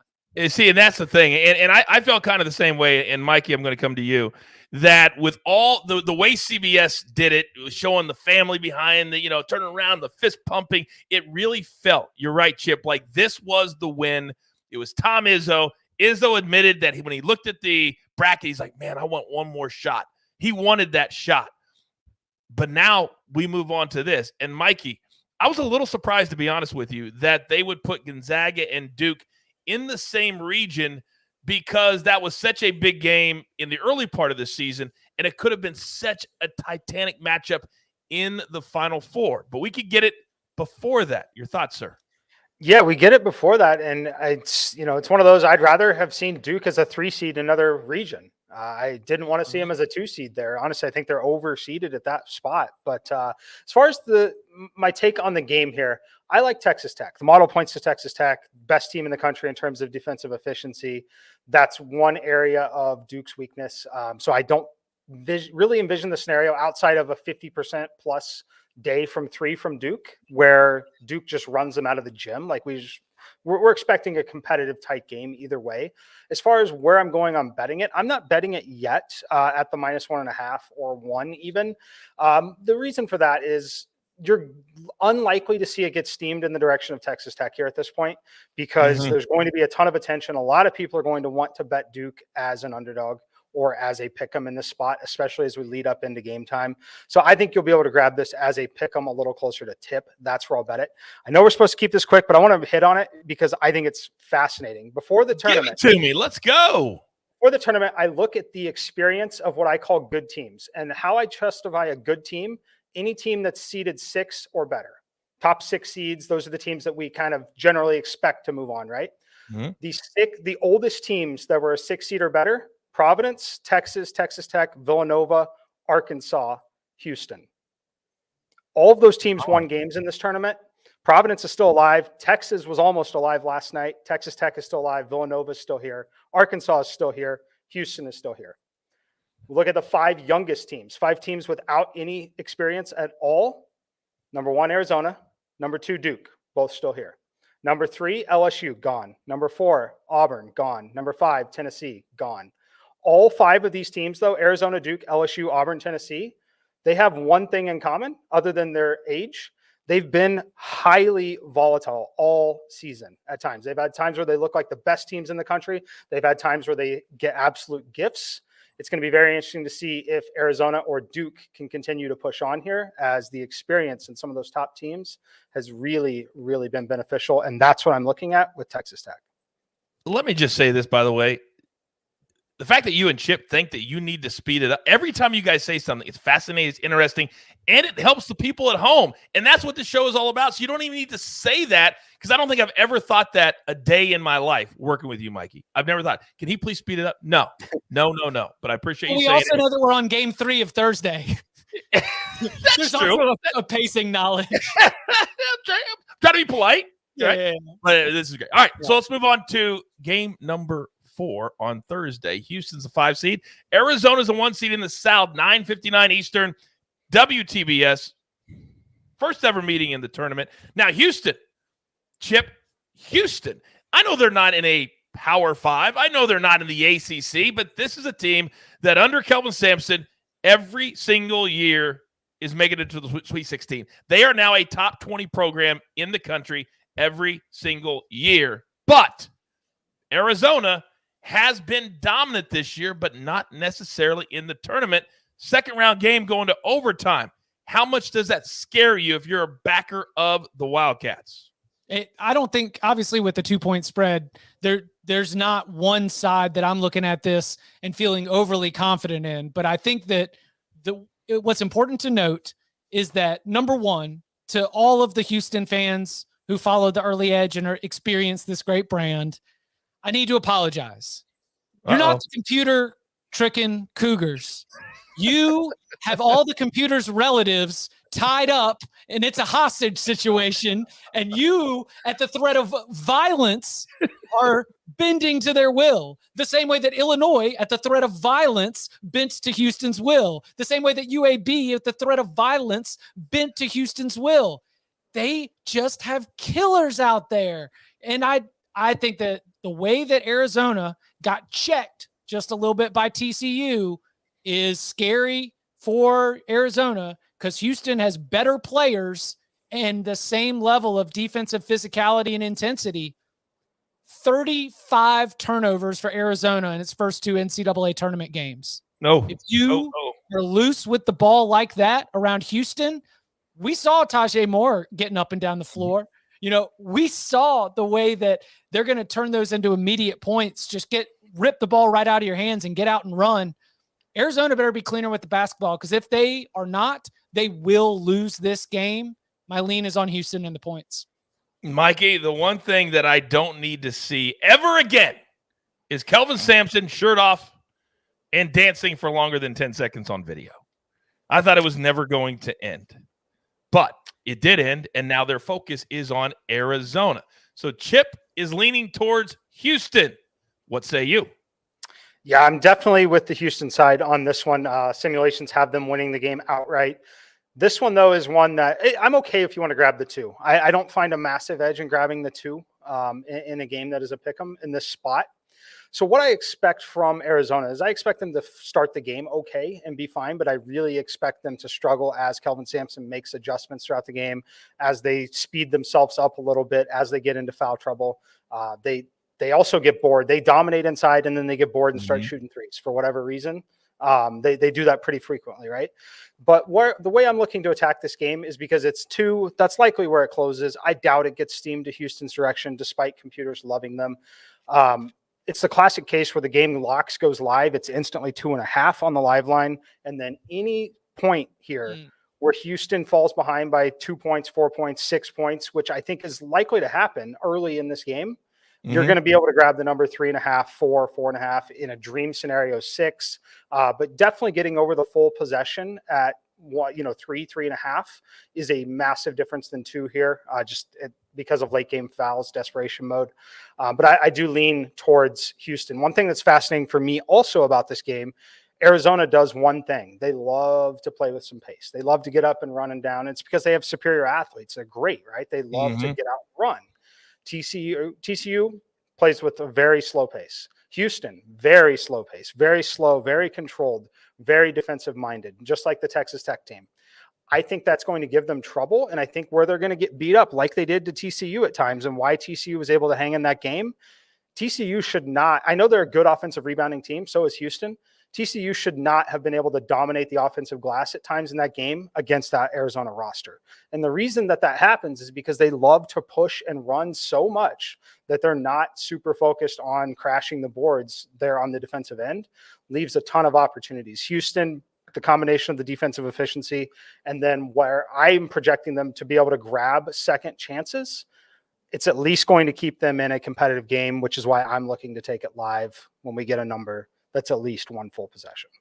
S1: See, and that's the thing. And I felt kind of the same way. And Mikey, I'm going to come to you, that with all the way CBS did it, was showing the family behind the, turning around, the fist pumping. It really felt, you're right, Chip, like this was the win. It was Tom Izzo. Izzo admitted that when he looked at the bracket, he's like, man, I want one more shot. He wanted that shot. But now we move on to this. And Mikey, I was a little surprised, to be honest with you, that they would put Gonzaga and Duke in the same region, because that was such a big game in the early part of the season, and it could have been such a titanic matchup in the Final Four. But we could get it before that. Your thoughts, sir?
S3: Yeah, we get it before that, and it's one of those. I'd rather have seen Duke as a 3 seed in another region. I didn't want to see them as a 2 seed there. Honestly, I think they're overseeded at that spot. But as far as my take on the game here, I like Texas Tech. The model points to Texas Tech, best team in the country in terms of defensive efficiency. That's one area of Duke's weakness. So I don't really envision the scenario outside of a 50% plus day from 3 from Duke, where Duke just runs them out of the gym. Like we we're expecting a competitive, tight game either way. As far as where I'm going on betting it, I'm not betting it yet at the -1.5 or 1 even. The reason for that is you're unlikely to see it get steamed in the direction of Texas Tech here at this point, because there's going to be a ton of attention. A lot of people are going to want to bet Duke as an underdog or as a pick'em in this spot, especially as we lead up into game time. So I think you'll be able to grab this as a pick'em a little closer to tip. That's where I'll bet it. I know we're supposed to keep this quick, but I want to hit on it because I think it's fascinating. Before the tournament,
S1: Give it to me. Let's go.
S3: For the tournament, I look at the experience of what I call good teams and how I justify a good team. Any team that's seeded 6 or better, top 6 seeds, those are the teams that we kind of generally expect to move on, right? The oldest teams that were a 6 seed or better: Providence, Texas, Texas Tech, Villanova, Arkansas, Houston. All of those teams won games in this tournament. Providence is still alive. Texas was almost alive last night. Texas Tech is still alive. Villanova is still here. Arkansas is still here. Houston is still here. Look at the 5 youngest teams, 5 teams without any experience at all. Number 1, Arizona. Number 2, Duke, both still here. Number 3, LSU, gone. Number 4, Auburn, gone. Number 5, Tennessee, gone. All 5 of these teams, though, Arizona, Duke, LSU, Auburn, Tennessee, they have one thing in common other than their age. They've been highly volatile all season at times. They've had times where they look like the best teams in the country. They've had times where they get absolute gifts. It's going to be very interesting to see if Arizona or Duke can continue to push on here, as the experience in some of those top teams has really, really been beneficial. And that's what I'm looking at with Texas Tech.
S1: Let me just say this, by the way. The fact that you and Chip think that you need to speed it up, every time you guys say something, it's fascinating, it's interesting, and it helps the people at home. And that's what the show is all about. So you don't even need to say that, because I don't think I've ever thought that a day in my life working with you, Mikey. I've never thought, can he please speed it up? No. But I appreciate you saying it.
S2: We also know that we're on game 3 of Thursday.
S1: That's
S2: There's
S1: true.
S2: also a pacing knowledge.
S1: I'm trying to be polite. Right?
S2: Yeah.
S1: But this is great. All right, so let's move on to game number 4 on Thursday. Houston's a 5 seed. Arizona's a 1 seed in the South, 9:59 Eastern, WTBS. First ever meeting in the tournament. Now, Houston, Chip, Houston. I know they're not in a Power 5. I know they're not in the ACC, but this is a team that under Kelvin Sampson every single year is making it to the Sweet 16. They are now a top 20 program in the country every single year. But Arizona has been dominant this year, but not necessarily in the tournament. Second round game going to overtime. How much does that scare you if you're a backer of the Wildcats?
S2: I don't think, obviously, with the 2-point spread, there's not one side that I'm looking at this and feeling overly confident in. But I think that what's important to note is that, number one, to all of the Houston fans who followed the early edge and experienced this great brand, I need to apologize. You're not the computer tricking Cougars. You have all the computer's relatives tied up, and it's a hostage situation, and you, at the threat of violence, are bending to their will. The same way that Illinois, at the threat of violence, bent to Houston's will. The same way that UAB, at the threat of violence, bent to Houston's will. They just have killers out there. And I think that the way that Arizona got checked just a little bit by TCU is scary for Arizona, because Houston has better players and the same level of defensive physicality and intensity. 35 turnovers for Arizona in its first 2 NCAA tournament games.
S1: No.
S2: If you are loose with the ball like that around Houston, we saw Tajay Moore getting up and down the floor. You know, we saw the way that they're going to turn those into immediate points. Just rip the ball right out of your hands and get out and run. Arizona better be cleaner with the basketball, because if they are not, they will lose this game. My lean is on Houston and the points.
S1: Mikey, the one thing that I don't need to see ever again is Kelvin Sampson shirt off and dancing for longer than 10 seconds on video. I thought it was never going to end, but it did end, and now their focus is on Arizona. So Chip is leaning towards Houston. What say you?
S3: Yeah, I'm definitely with the Houston side on this one. Simulations have them winning the game outright. This one, though, is one that I'm okay if you want to grab the 2. I don't find a massive edge in grabbing the 2. in a game that is a pick'em in this spot. So what I expect from Arizona is I expect them to start the game okay and be fine, but I really expect them to struggle as Kelvin Sampson makes adjustments throughout the game, as they speed themselves up a little bit, as they get into foul trouble. They also get bored. They dominate inside, and then they get bored and start shooting threes for whatever reason. They do that pretty frequently, right? But the way I'm looking to attack this game is because it's 2. That's likely where it closes. I doubt it gets steamed to Houston's direction, despite computers loving them. It's the classic case where the game locks, goes live. It's instantly 2.5 on the live line. And then any point here where Houston falls behind by 2 points, 4 points, 6 points, which I think is likely to happen early in this game, you're going to be able to grab the number 3.5, 4, 4.5, in a dream scenario 6, but definitely getting over the full possession at 3.5 is a massive difference than 2 here, because of late game fouls, desperation mode. But I do lean towards Houston. One thing that's fascinating for me also about this game, Arizona does one thing. They love to play with some pace. They love to get up and run and down. It's because they have superior athletes. They're great, right? They love to get out and run. TCU plays with a very slow pace. Houston, very slow pace, very slow, very controlled, very defensive minded, just like the Texas Tech team. I think that's going to give them trouble. And I think where they're going to get beat up like they did to TCU at times, and why TCU was able to hang in that game, TCU should not, I know they're a good offensive rebounding team, so is Houston. TCU should not have been able to dominate the offensive glass at times in that game against that Arizona roster. And the reason that happens is because they love to push and run so much that they're not super focused on crashing the boards there on the defensive end. Leaves a ton of opportunities. Houston, the combination of the defensive efficiency, and then where I'm projecting them to be able to grab second chances, it's at least going to keep them in a competitive game, which is why I'm looking to take it live when we get a number that's at least 1 full possession.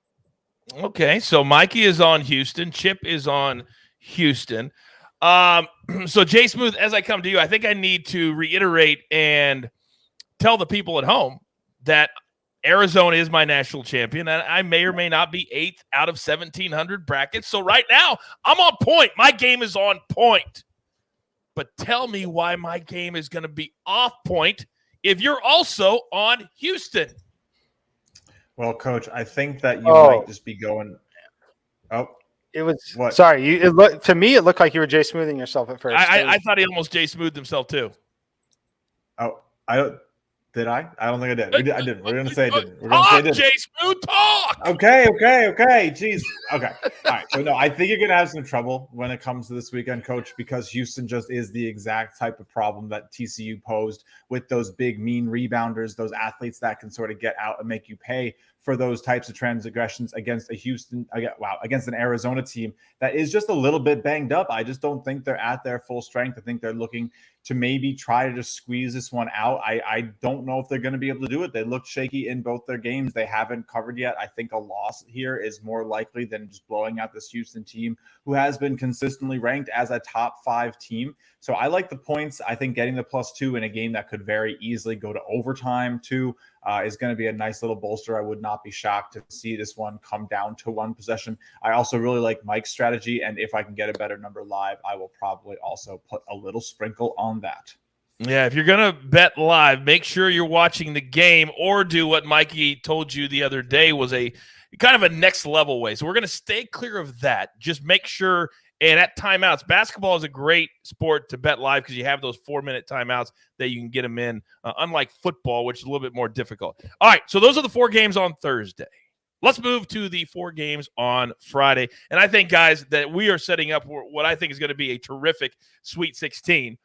S1: Okay, so Mikey is on Houston. Chip is on Houston. So Jay Smooth, as I come to you, I think I need to reiterate and tell the people at home that Arizona is my national champion, and I may or may not be 8th out of 1,700 brackets. So right now, I'm on point. My game is on point. But tell me why my game is going to be off point if you're also on Houston.
S4: Well, Coach, I think that you might just be going. Oh,
S3: it was.
S4: What?
S3: Sorry, to me, it looked like you were Jay Smoothing yourself at first.
S1: I thought he almost Jay Smoothed himself too.
S4: Oh, did I? I don't think I did. I didn't. We're gonna say I didn't. We're gonna say I didn't.
S1: Jay Smooth, talk.
S4: Okay. Jeez. Okay. All right. So no, I think you're gonna have some trouble when it comes to this weekend, Coach, because Houston just is the exact type of problem that TCU posed with those big, mean rebounders, those athletes that can sort of get out and make you pay for those types of transgressions against against an Arizona team that is just a little bit banged up. I just don't think they're at their full strength. I think they're looking to maybe try to just squeeze this one out. I don't know if they're going to be able to do it. They looked shaky in both their games. They haven't covered yet. I think a loss here is more likely than just blowing out this Houston team who has been consistently ranked as a top 5 team. So I like the points. I think getting the +2 in a game that could very easily go to overtime too is going to be a nice little bolster. I would not be shocked to see this one come down to 1 possession. I also really like Mike's strategy, and if I can get a better number live, I will probably also put a little sprinkle on that.
S1: Yeah, if you're going to bet live, make sure you're watching the game, or do what Mikey told you the other day was a kind of a next level way. So we're going to stay clear of that. Just make sure. And at timeouts, basketball is a great sport to bet live because you have those 4-minute timeouts that you can get them in, unlike football, which is a little bit more difficult. All right, so those are the 4 games on Thursday. Let's move to the 4 games on Friday. And I think, guys, that we are setting up what I think is going to be a terrific Sweet 16.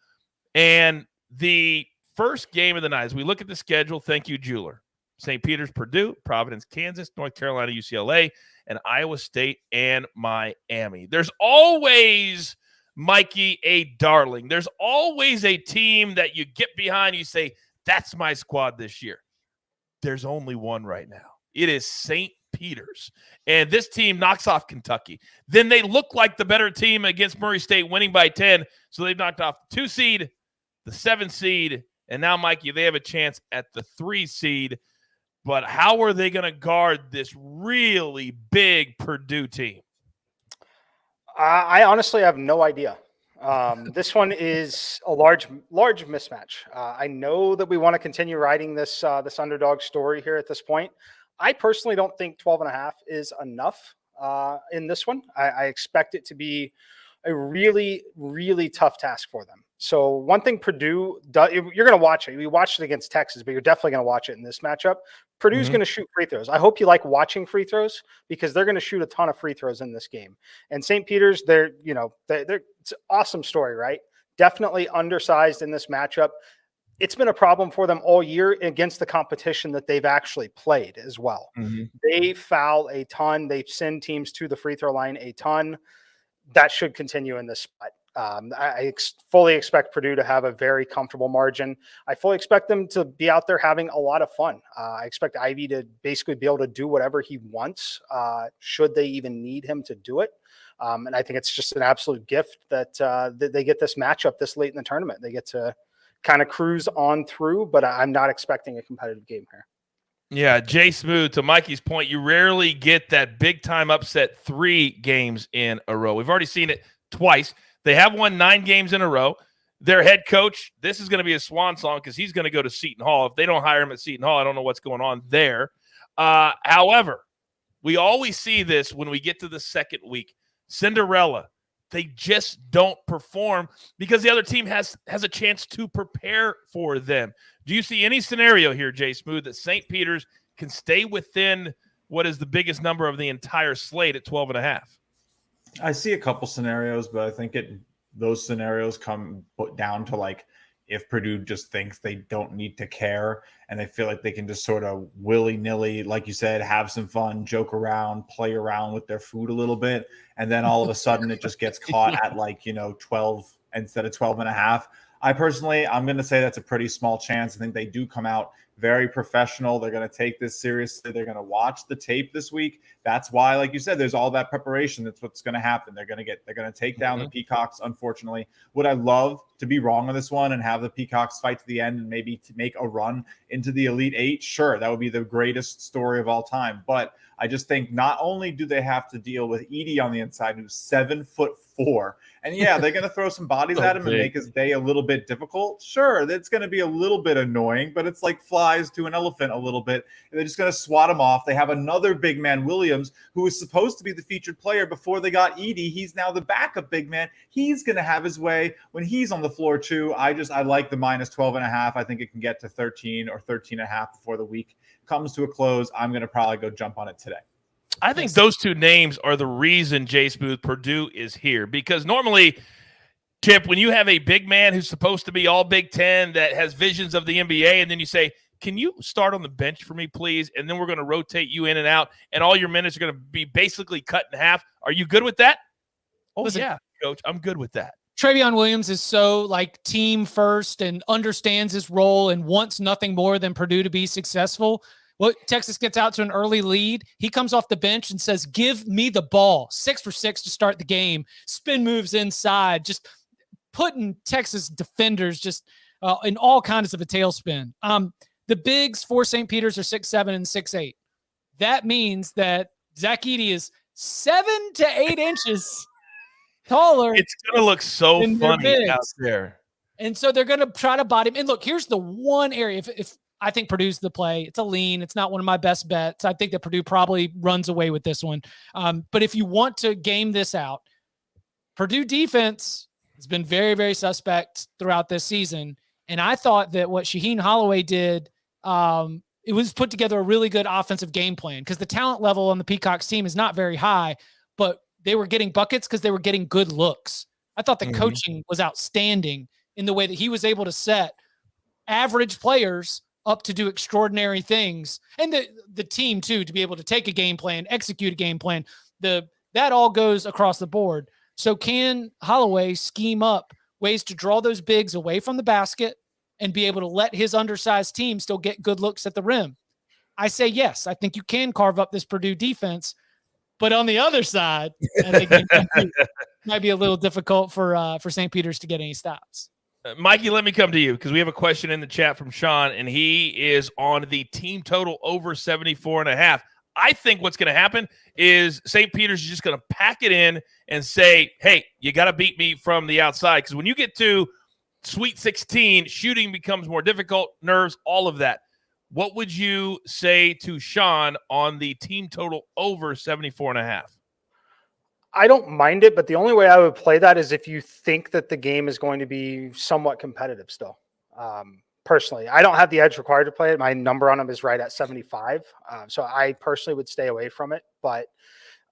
S1: And the first game of the night, as we look at the schedule, thank you, Jeweler. St. Peter's, Purdue, Providence, Kansas, North Carolina, UCLA, and Iowa State and Miami. There's always, Mikey, a darling. There's always a team that you get behind. You say, that's my squad this year. There's only one right now. It is St. Peter's. And this team knocks off Kentucky. Then they look like the better team against Murray State, winning by 10. So they've knocked off the 2 seed, the 7 seed, and now, Mikey, they have a chance at the 3 seed. But how are they going to guard this really big Purdue team?
S3: I honestly have no idea. This one is a large mismatch. I know that we want to continue writing this underdog story here at this point. I personally don't think 12.5 is enough in this one. I expect it to be a really, really tough task for them. So one thing Purdue does, you're going to watch it. We watched it against Texas, but you're definitely going to watch it in this matchup. Purdue's going to shoot free throws. I hope you like watching free throws because they're going to shoot a ton of free throws in this game. And St. Peter's, they're it's an awesome story, right? Definitely undersized in this matchup. It's been a problem for them all year against the competition that they've actually played as well. They foul a ton. They send teams to the free throw line a ton. That should continue in this spot. I fully expect Purdue to have a very comfortable margin. I fully expect them to be out there having a lot of fun. I expect Ivy to basically be able to do whatever he wants, should they even need him to do it. And I think it's just an absolute gift that they get this matchup this late in the tournament. They get to kind of cruise on through, but I'm not expecting a competitive game here.
S1: Yeah, Jay Smooth, to Mikey's point, you rarely get that big-time upset 3 games in a row. We've already seen it twice. They have won 9 games in a row. Their head coach, this is going to be a swan song because he's going to go to Seton Hall. If they don't hire him at Seton Hall, I don't know what's going on there. However, we always see this when we get to the second week. Cinderella, they just don't perform because the other team has a chance to prepare for them. Do you see any scenario here, Jay Smooth, that St. Peter's can stay within what is the biggest number of the entire slate at 12.5?
S4: I see a couple scenarios, but I think those scenarios come down to like if Purdue just thinks they don't need to care and they feel like they can just sort of willy-nilly, like you said, have some fun, joke around, play around with their food a little bit. And then all of a sudden it just gets caught at 12 instead of 12.5. I'm going to say that's a pretty small chance. I think they do come out very professional. They're going to take this seriously. They're going to watch the tape this week. That's why, like you said, there's all that preparation. That's what's going to happen. They're going to take down the Peacocks, unfortunately. Would I love to be wrong on this one and have the Peacocks fight to the end and maybe to make a run into the Elite Eight? Sure, that would be the greatest story of all time. But I just think not only do they have to deal with Edey on the inside, who's 7'4", and yeah, they're going to throw some bodies at him and make his day a little bit difficult. Sure, that's going to be a little bit annoying, but it's like flies to an elephant a little bit. And they're just going to swat him off. They have another big man, Williams, who was supposed to be the featured player before they got Edey. He's now the backup big man. He's going to have his way when he's on the floor too. I like the minus 12.5. I think it can get to 13 or 13.5 before the week comes to a close. I'm going to probably go jump on it today.
S1: I think those two names are the reason, Jay Smooth, Purdue is here. Because normally, Chip, when you have a big man who's supposed to be all Big Ten that has visions of the NBA, and then you say, can you start on the bench for me, please? And then we're going to rotate you in and out, and all your minutes are going to be basically cut in half. Are you good with that? Oh, listen, yeah, Coach, I'm good with that.
S2: Travion Williams is so team first and understands his role and wants nothing more than Purdue to be successful. Well, Texas gets out to an early lead. He comes off the bench and says, give me the ball. 6 for 6 to start the game. Spin moves inside, just putting Texas defenders just in all kinds of a tailspin. The bigs for St. Peter's are 6'7" and 6'8". That means that Zach Edey is 7 to 8 inches taller.
S1: It's going to look so funny out there.
S2: And so they're going to try to body him. And look, here's the one area. If I think Purdue's the play. It's a lean. It's not one of my best bets. I think that Purdue probably runs away with this one. But if you want to game this out, Purdue defense has been very, very suspect throughout this season. And I thought that what Shaheen Holloway did, it was put together a really good offensive game plan because the talent level on the Peacocks team is not very high, but they were getting buckets because they were getting good looks. I thought the coaching was outstanding in the way that he was able to set average players up to do extraordinary things, and the team too, to be able to take a game plan, execute a game plan. That all goes across the board. So can Holloway scheme up ways to draw those bigs away from the basket and be able to let his undersized team still get good looks at the rim? I say yes. I think you can carve up this Purdue defense, but on the other side, I think it might be a little difficult for St. Peter's to get any stops.
S1: Mikey, let me come to you because we have a question in the chat from Sean, and he is on the team total over 74.5. I think what's going to happen is St. Peter's is just going to pack it in and say, hey, you got to beat me from the outside. Because when you get to Sweet 16, shooting becomes more difficult, nerves, all of that. What would you say to Sean on the team total over 74.5?
S3: I don't mind it, but the only way I would play that is if you think that the game is going to be somewhat competitive still. Personally, I don't have the edge required to play it. My number on them is right at 75. So I personally would stay away from it, but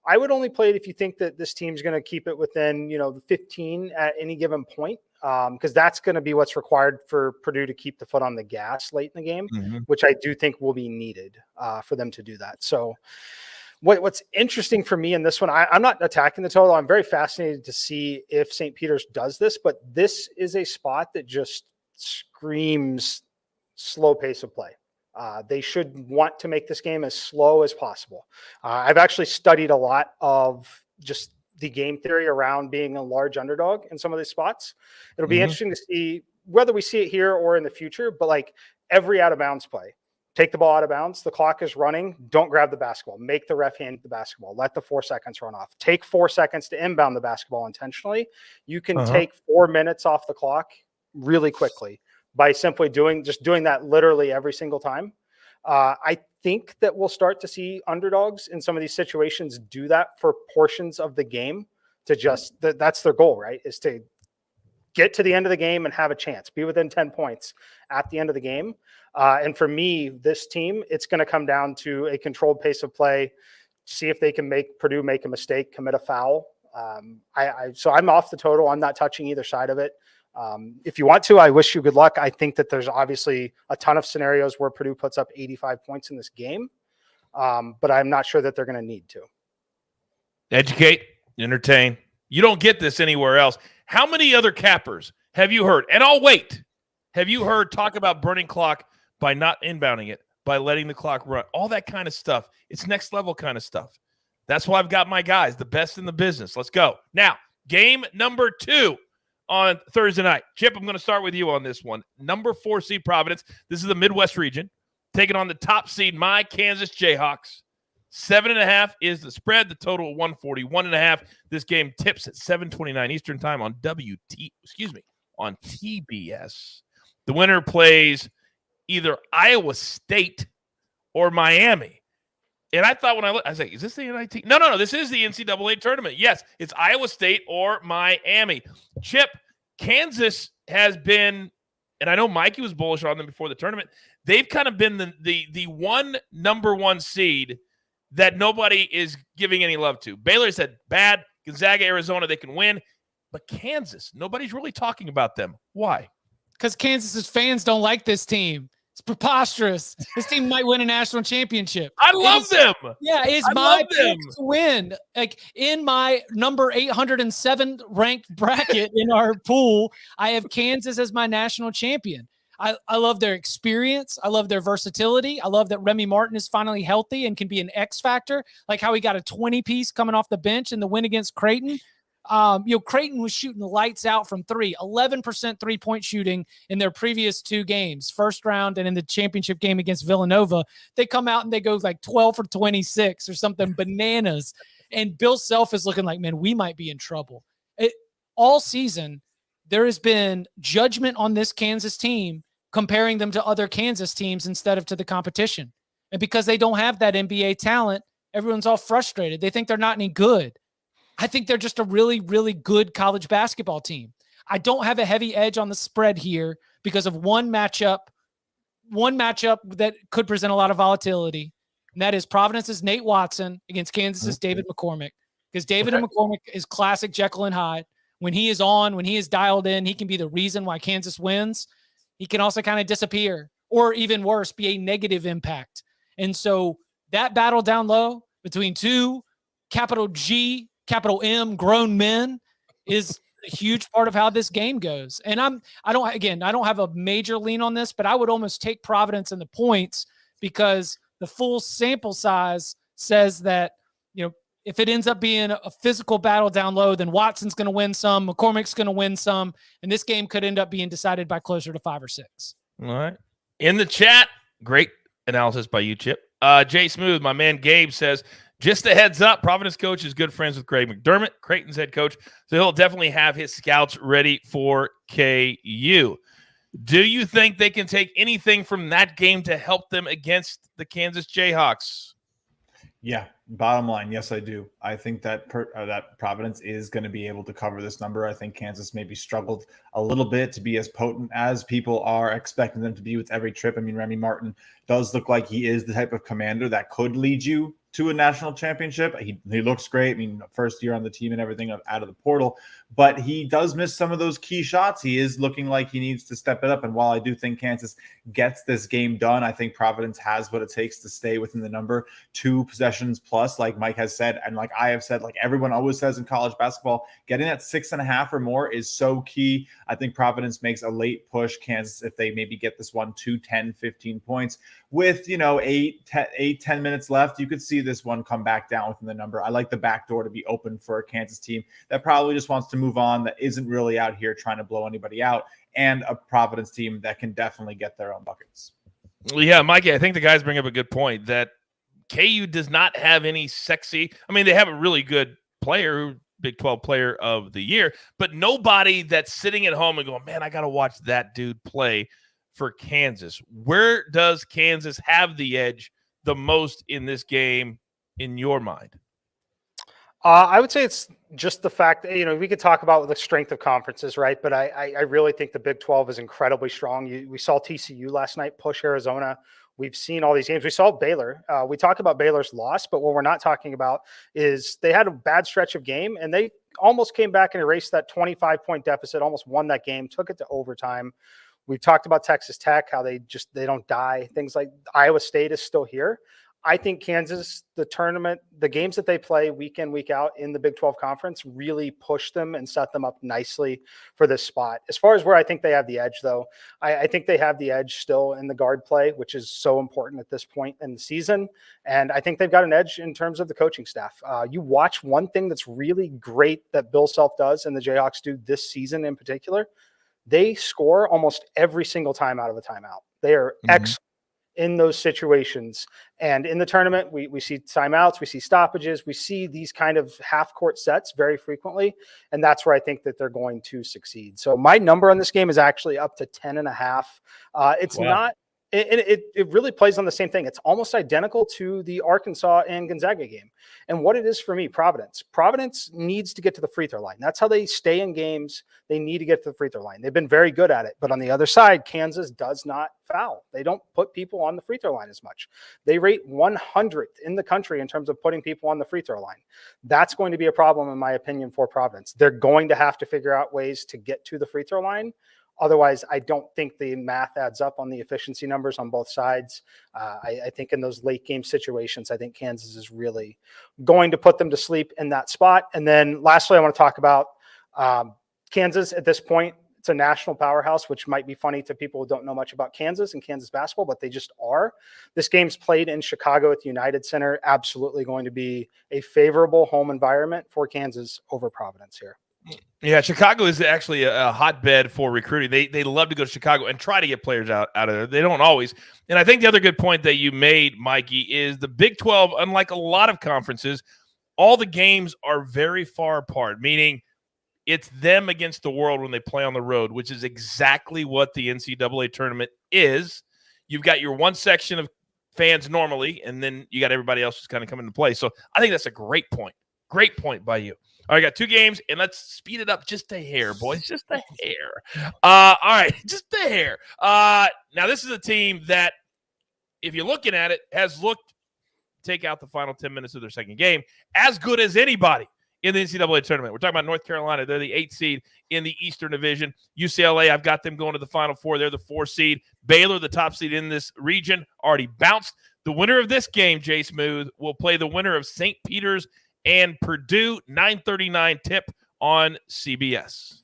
S3: I would only play it if you think that this team's going to keep it within, the 15 at any given point. Because that's going to be what's required for Purdue to keep the foot on the gas late in the game, which I do think will be needed for them to do that. So what's interesting for me in this one, I'm not attacking the total. I'm very fascinated to see if St. Peter's does this, but this is a spot that just screams slow pace of play. They should want to make this game as slow as possible. I've actually studied a lot of just the game theory around being a large underdog in some of these spots. It'll be interesting to see whether we see it here or in the future, but like every out of bounds play, take the ball out of bounds. The clock is running. Don't grab the basketball. Make the ref hand the basketball. Let the 4 seconds run off. Take 4 seconds to inbound the basketball intentionally. You can take 4 minutes off the clock really quickly by simply doing that literally every single time. I think that we'll start to see underdogs in some of these situations do that for portions of the game to just, that's their goal, right? Is to get to the end of the game and have a chance, be within 10 points at the end of the game. And for me, this team, it's going to come down to a controlled pace of play, see if they can make Purdue make a mistake, commit a foul. So I'm off the total. I'm not touching either side of it. If you want to, I wish you good luck. I think that there's obviously a ton of scenarios where Purdue puts up 85 points in this game, but I'm not sure that they're going to need to.
S1: Educate, entertain. You don't get this anywhere else. How many other cappers have you heard? And I'll wait. Have you heard talk about burning clock by not inbounding it, by letting the clock run? All that kind of stuff. It's next level kind of stuff. That's why I've got my guys, the best in the business. Let's go. Now, game number 2. On Thursday night. Chip, I'm going to start with you on this one. Number 4 seed Providence. This is the Midwest region. Taking on the top seed, my Kansas Jayhawks. 7.5 is the spread. The total 141.5. This game tips at 7:29 Eastern time on on TBS. The winner plays either Iowa State or Miami. And I thought when I was like, is this the NIT? No. This is the NCAA tournament. Yes, it's Iowa State or Miami. Chip, Kansas has been, and I know Mikey was bullish on them before the tournament. They've kind of been the one number 1 seed that nobody is giving any love to. Baylor said bad. Gonzaga, Arizona, they can win. But Kansas, nobody's really talking about them. Why?
S2: Because Kansas's fans don't like this team. It's preposterous. This team might win a national championship.
S1: I love them.
S2: Yeah, it's my pick to win. Like in my number 807 ranked bracket in our pool, I have Kansas as my national champion. I love their experience. I love their versatility. I love that Remy Martin is finally healthy and can be an X factor, like how he got a 20-piece coming off the bench in the win against Creighton. Creighton was shooting the lights out from 3, 11% three-point shooting in their previous 2 games, first round and in the championship game against Villanova. They come out and they go like 12 for 26 or something bananas. And Bill Self is looking like, man, we might be in trouble. All season, there has been judgment on this Kansas team comparing them to other Kansas teams instead of to the competition. And because they don't have that NBA talent, everyone's all frustrated. They think they're not any good. I think they're just a really, really good college basketball team. I don't have a heavy edge on the spread here because of one matchup that could present a lot of volatility, and that is Providence's Nate Watson against Kansas's David McCormick. Because David McCormick is classic Jekyll and Hyde. When he is on, when he is dialed in, he can be the reason why Kansas wins. He can also kind of disappear, or even worse, be a negative impact. And so that battle down low between 2 capital G, capital M grown men is a huge part of how this game goes. And I don't have a major lean on this, but I would almost take Providence in the points because the full sample size says that, if it ends up being a physical battle down low, then Watson's going to win some, McCormick's going to win some, and this game could end up being decided by closer to 5 or 6.
S1: All right. In the chat, great analysis by you, Chip. Jay Smooth, my man Gabe says, just a heads up, Providence coach is good friends with Craig McDermott, Creighton's head coach, so he'll definitely have his scouts ready for KU. Do you think they can take anything from that game to help them against the Kansas Jayhawks?
S4: Yeah, bottom line, yes, I do. I think that that Providence is going to be able to cover this number. I think Kansas maybe struggled a little bit to be as potent as people are expecting them to be with every trip. I mean, Remy Martin does look like he is the type of commander that could lead you to a national championship. He looks great. I mean, first year on the team and everything out of the portal, but he does miss some of those key shots. He is looking like he needs to step it up. And while I do think Kansas gets this game done, I think Providence has what it takes to stay within the number, 2 possessions plus, like Mike has said. And like I have said, like everyone always says in college basketball, getting that 6.5 or more is so key. I think Providence makes a late push. Kansas, if they maybe get this one, 2, 10, 15 points with, 10 minutes left, you could see this one come back down within the number. I like the back door to be open for a Kansas team that probably just wants to move on, that isn't really out here trying to blow anybody out, and a Providence team that can definitely get their own buckets.
S1: Yeah, Mikey, I think the guys bring up a good point that KU does not have any sexy. I mean, they have a really good player, Big 12 player of the year, but nobody that's sitting at home and going, man, I got to watch that dude play for Kansas. Where does Kansas have the edge the most in this game, in your mind?
S3: I would say it's just the fact that, we could talk about the strength of conferences, right? But I really think the Big 12 is incredibly strong. We saw TCU last night push Arizona. We've seen all these games. We saw Baylor. We talk about Baylor's loss, but what we're not talking about is they had a bad stretch of game, and they almost came back and erased that 25-point deficit, almost won that game, took it to overtime. We've talked about Texas Tech, how they don't die. Things like Iowa State is still here. I think Kansas, the tournament, the games that they play week in, week out in the Big 12 conference really push them and set them up nicely for this spot. As far as where I think they have the edge, though, I think they have the edge still in the guard play, which is so important at this point in the season. And I think they've got an edge in terms of the coaching staff. You watch one thing that's really great that Bill Self does and the Jayhawks do this season in particular. They score almost every single time out of a timeout. They are excellent in those situations. And in the tournament, we see timeouts, we see stoppages, we see these kind of half-court sets very frequently, and that's where I think that they're going to succeed. So my number on this game is actually up to 10.5. It's not – it really plays on the same thing. It's almost identical to the Arkansas and Gonzaga game. And what it is for me, Providence needs to get to the free throw line. That's how they stay in games. They need to get to the free throw line. They've been very good at it. But on the other side, Kansas does not foul. They don't put people on the free throw line as much. They rate 100th in the country in terms of putting people on the free throw line. That's going to be a problem, in my opinion, for Providence. They're going to have to figure out ways to get to the free throw line. Otherwise, I don't think the math adds up on the efficiency numbers on both sides. I think in those late game situations, I think Kansas is really going to put them to sleep in that spot. And then lastly, I want to talk about Kansas at this point. It's a national powerhouse, which might be funny to people who don't know much about Kansas and Kansas basketball, but they just are. This game's played in Chicago at the United Center. Absolutely going to be a favorable home environment for Kansas over Providence here.
S1: Yeah, Chicago is actually a hotbed for recruiting. They love to go to Chicago and try to get players out of there. They don't always. And I think the other good point that you made, Mikey, is the Big 12, unlike a lot of conferences, all the games are very far apart, meaning it's them against the world when they play on the road, which is exactly what the NCAA tournament is. You've got your one section of fans normally, and then you got everybody else who's kind of coming into play. So I think that's a great point. Great point by you. All right, got 2 games, and let's speed it up just a hair, boys. Just a hair. All right, just a hair. Now, this is a team that, if you're looking at it, has looked, take out the final 10 minutes of their second game, as good as anybody in the NCAA tournament. We're talking about North Carolina. They're the 8th seed in the Eastern Division. UCLA, I've got them going to the Final Four. They're the 4th seed. Baylor, the top seed in this region, already bounced. The winner of this game, Jay Smooth, will play the winner of St. Peter's and Purdue, 9:39 tip on CBS.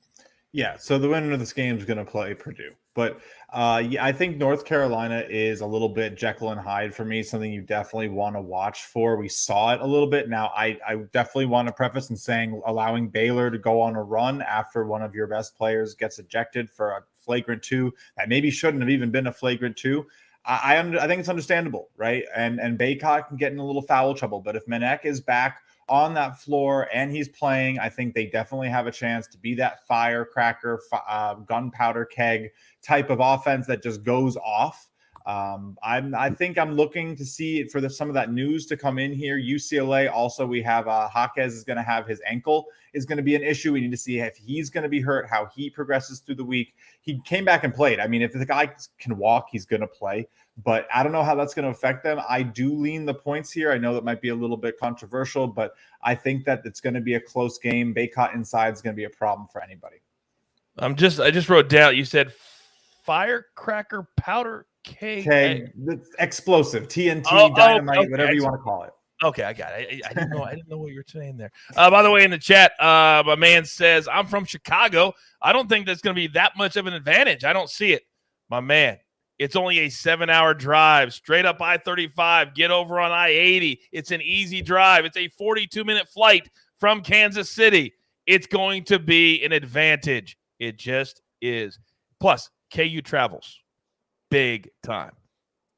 S4: Yeah, so the winner of this game is going to play Purdue. But yeah, I think North Carolina is a little bit Jekyll and Hyde for me, something you definitely want to watch for. We saw it a little bit. Now, I definitely want to preface in saying allowing Baylor to go on a run after one of your best players gets ejected for a flagrant 2 that maybe shouldn't have even been a flagrant 2. I think it's understandable, right? And Baycott can get in a little foul trouble, but if Manek is back on that floor and he's playing, I think they definitely have a chance to be that firecracker, gunpowder keg type of offense that just goes off. I think I'm looking to see for some of that news to come in here. UCLA also, we have Jaquez is going to have his ankle is going to be an issue. We need to see if he's going to be hurt, how he progresses through the week. He came back and played. I mean, if the guy can walk, he's going to play. But I don't know how that's going to affect them. I do lean the points here. I know that might be a little bit controversial, but I think that it's going to be a close game. Baycott inside is going to be a problem for anybody.
S1: I just wrote down. You said firecracker powder keg.
S4: Explosive, TNT, dynamite,
S1: okay.
S4: whatever you want to call it.
S1: Okay, I got it. I didn't know what you were saying there. By the way, in the chat, my man says, I'm from Chicago. I don't think that's going to be that much of an advantage. I don't see it. My man, it's only a 7-hour drive, straight up I-35, get over on I-80. It's an easy drive. It's a 42-minute flight from Kansas City. It's going to be an advantage. It just is. Plus, KU travels big time.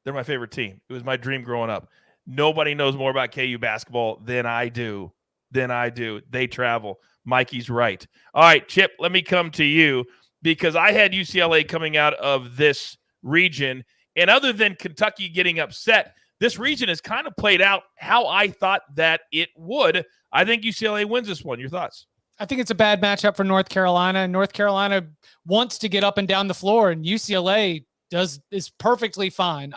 S1: They're my favorite team. It was my dream growing up. Nobody knows more about KU basketball than I do. They travel. Mikey's right. All right, Chip, let me come to you because I had UCLA coming out of this region. And other than Kentucky getting upset, this region has kind of played out how I thought that it would. I think UCLA wins this one. Your thoughts?
S2: I think it's a bad matchup for North Carolina. North Carolina wants to get up and down the floor, and UCLA is perfectly fine.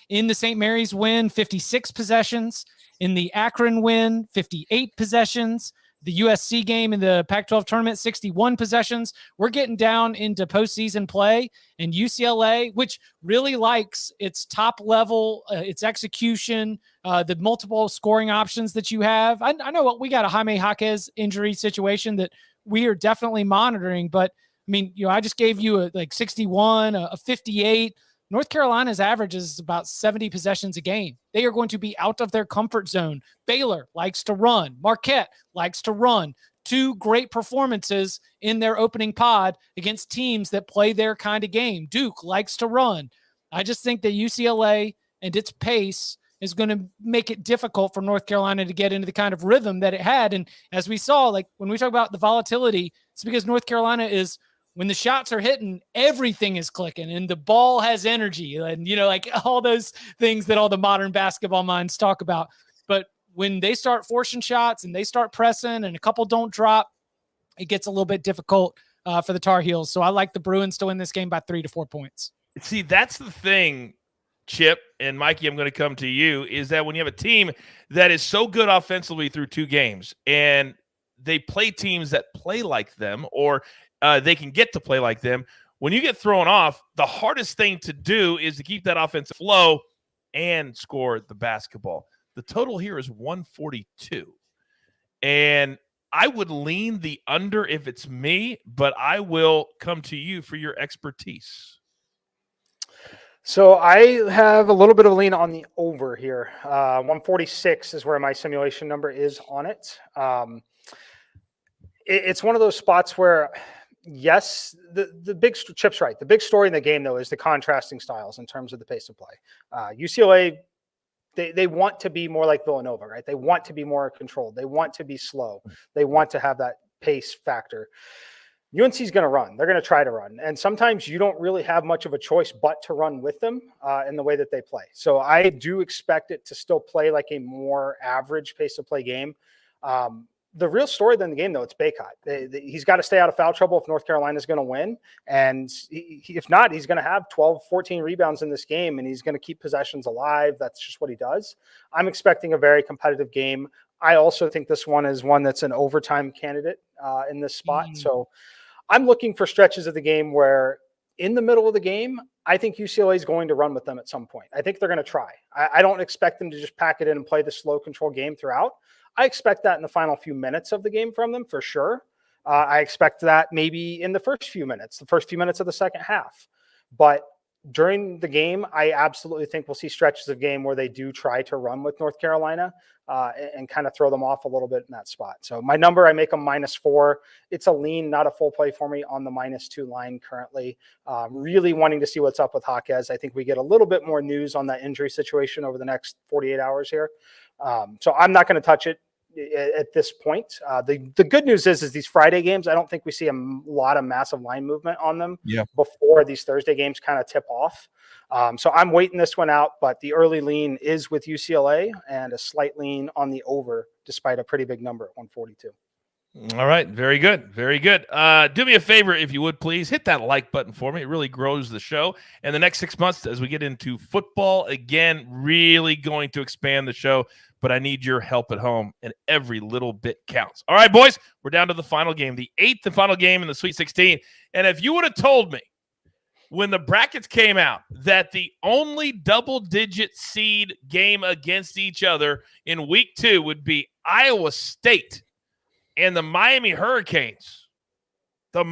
S2: In the St. Mary's win, 56 possessions. In the Akron win, 58 possessions. The USC game in the Pac-12 tournament, 61 possessions. We're getting down into postseason play, and UCLA, which really likes its top level, its execution, the multiple scoring options that you have. I know we got a Jaime Jaquez injury situation that we are definitely monitoring, but I mean, I just gave you a 61, a 58. North Carolina's average is about 70 possessions a game. They are going to be out of their comfort zone. Baylor likes to run. Marquette likes to run. 2 great performances in their opening pod against teams that play their kind of game. Duke likes to run. I just think that UCLA and its pace is going to make it difficult for North Carolina to get into the kind of rhythm that it had. And as we saw, like when we talk about the volatility, it's because North Carolina is, when the shots are hitting, everything is clicking and the ball has energy and, like all those things that all the modern basketball minds talk about. But when they start forcing shots and they start pressing and a couple don't drop, it gets a little bit difficult for the Tar Heels. So I like the Bruins to win this game by 3 to 4 points.
S1: See, that's the thing, Chip and Mikey, I'm going to come to you, is that when you have a team that is so good offensively through 2 games and they play teams that play like them or they can get to play like them. When you get thrown off, the hardest thing to do is to keep that offensive flow and score the basketball. The total here is 142. And I would lean the under if it's me, but I will come to you for your expertise.
S3: So I have a little bit of a lean on the over here. 146 is where my simulation number is on it. It's one of those spots where, yes, the big Chip's right. The big story in the game, though, is the contrasting styles in terms of the pace of play. UCLA, they want to be more like Villanova, right? They want to be more controlled. They want to be slow. They want to have that pace factor. UNC is going to run. They're going to try to run. And sometimes you don't really have much of a choice but to run with them in the way that they play. So I do expect it to still play like a more average pace of play game. The real story then the game, though, it's Baycott. He's got to stay out of foul trouble if North Carolina is going to win. And if not, he's going to have 12, 14 rebounds in this game, and he's going to keep possessions alive. That's just what he does. I'm expecting a very competitive game. I also think this one is one that's an overtime candidate in this spot. So I'm looking for stretches of the game where in the middle of the game, I think UCLA is going to run with them at some point. I think they're going to try. I don't expect them to just pack it in and play the slow control game throughout. I expect that in the final few minutes of the game from them for sure. I expect that maybe in the first few minutes of the second half. But during the game, I absolutely think we'll see stretches of game where they do try to run with North Carolina and kind of throw them off a little bit in that spot. So my number, I make them -4. It's a lean, not a full play for me on the -2 line currently. Really wanting to see what's up with Jaquez. I think we get a little bit more news on that injury situation over the next 48 hours here. So I'm not going to touch it at this point. The good news is these Friday games, I don't think we see a lot of massive line movement on them before these Thursday games kind of tip off. So I'm waiting this one out, but the early lean is with UCLA and a slight lean on the over, despite a pretty big number at 142.
S1: All right. Very good. Very good. Do me a favor, if you would, please hit that like button for me. It really grows the show. And the next 6 months, as we get into football again, really going to expand the show. But I need your help at home, and every little bit counts. All right, boys, we're down to the final game, the 8th and final game in the Sweet 16. And if you would have told me when the brackets came out that the only double-digit seed game against each other in week 2 would be Iowa State and the Miami Hurricanes, I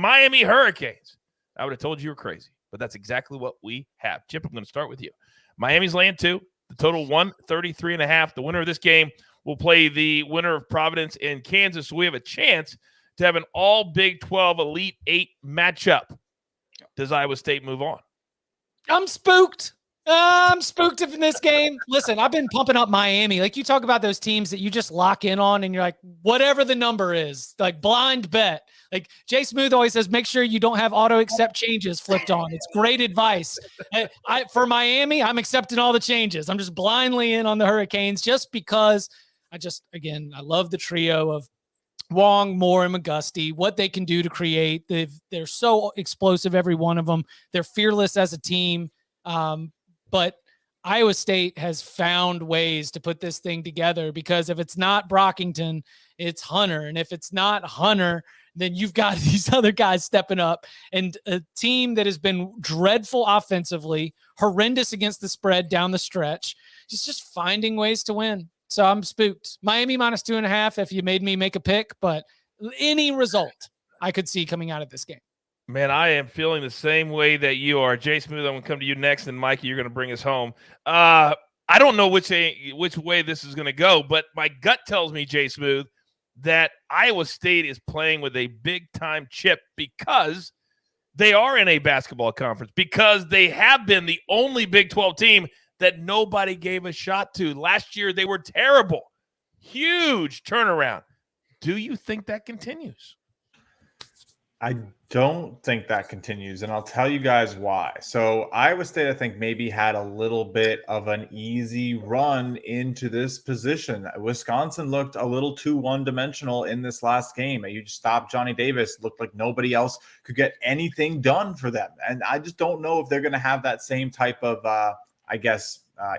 S1: would have told you were crazy. But that's exactly what we have. Chip, I'm going to start with you. Miami's laying 2. The total 133.5. The winner of this game will play the winner of Providence and Kansas. So we have a chance to have an all Big 12 Elite 8 matchup. Does Iowa State move on?
S2: I'm spooked. I'm spooked in this game. Listen, I've been pumping up Miami. Like, you talk about those teams that you just lock in on and you're like, whatever the number is, like blind bet. Like Jay Smooth always says, make sure you don't have auto accept changes flipped on. It's great advice. For Miami, I'm accepting all the changes. I'm just blindly in on the Hurricanes just because I love the trio of Wong, Moore, and McGusty, what they can do to create. They're so explosive, every one of them. They're fearless as a team. But Iowa State has found ways to put this thing together, because if it's not Brockington, it's Hunter. And if it's not Hunter, then you've got these other guys stepping up, and a team that has been dreadful offensively, horrendous against the spread down the stretch. It's just finding ways to win. So I'm spooked. Miami -2.5 if you made me make a pick, but any result I could see coming out of this game.
S1: Man, I am feeling the same way that you are. Jay Smooth, I'm going to come to you next, and Mikey, you're going to bring us home. I don't know which way this is going to go, but my gut tells me, Jay Smooth, that Iowa State is playing with a big-time chip because they are in a basketball conference, because they have been the only Big 12 team that nobody gave a shot to. Last year, they were terrible. Huge turnaround. Do you think that continues?
S4: I don't think that continues, and I'll tell you guys why. So Iowa State, I think, maybe had a little bit of an easy run into this position. Wisconsin looked a little too one-dimensional in this last game. You just stopped Johnny Davis. Looked like nobody else could get anything done for them. And I just don't know if they're going to have that same type of,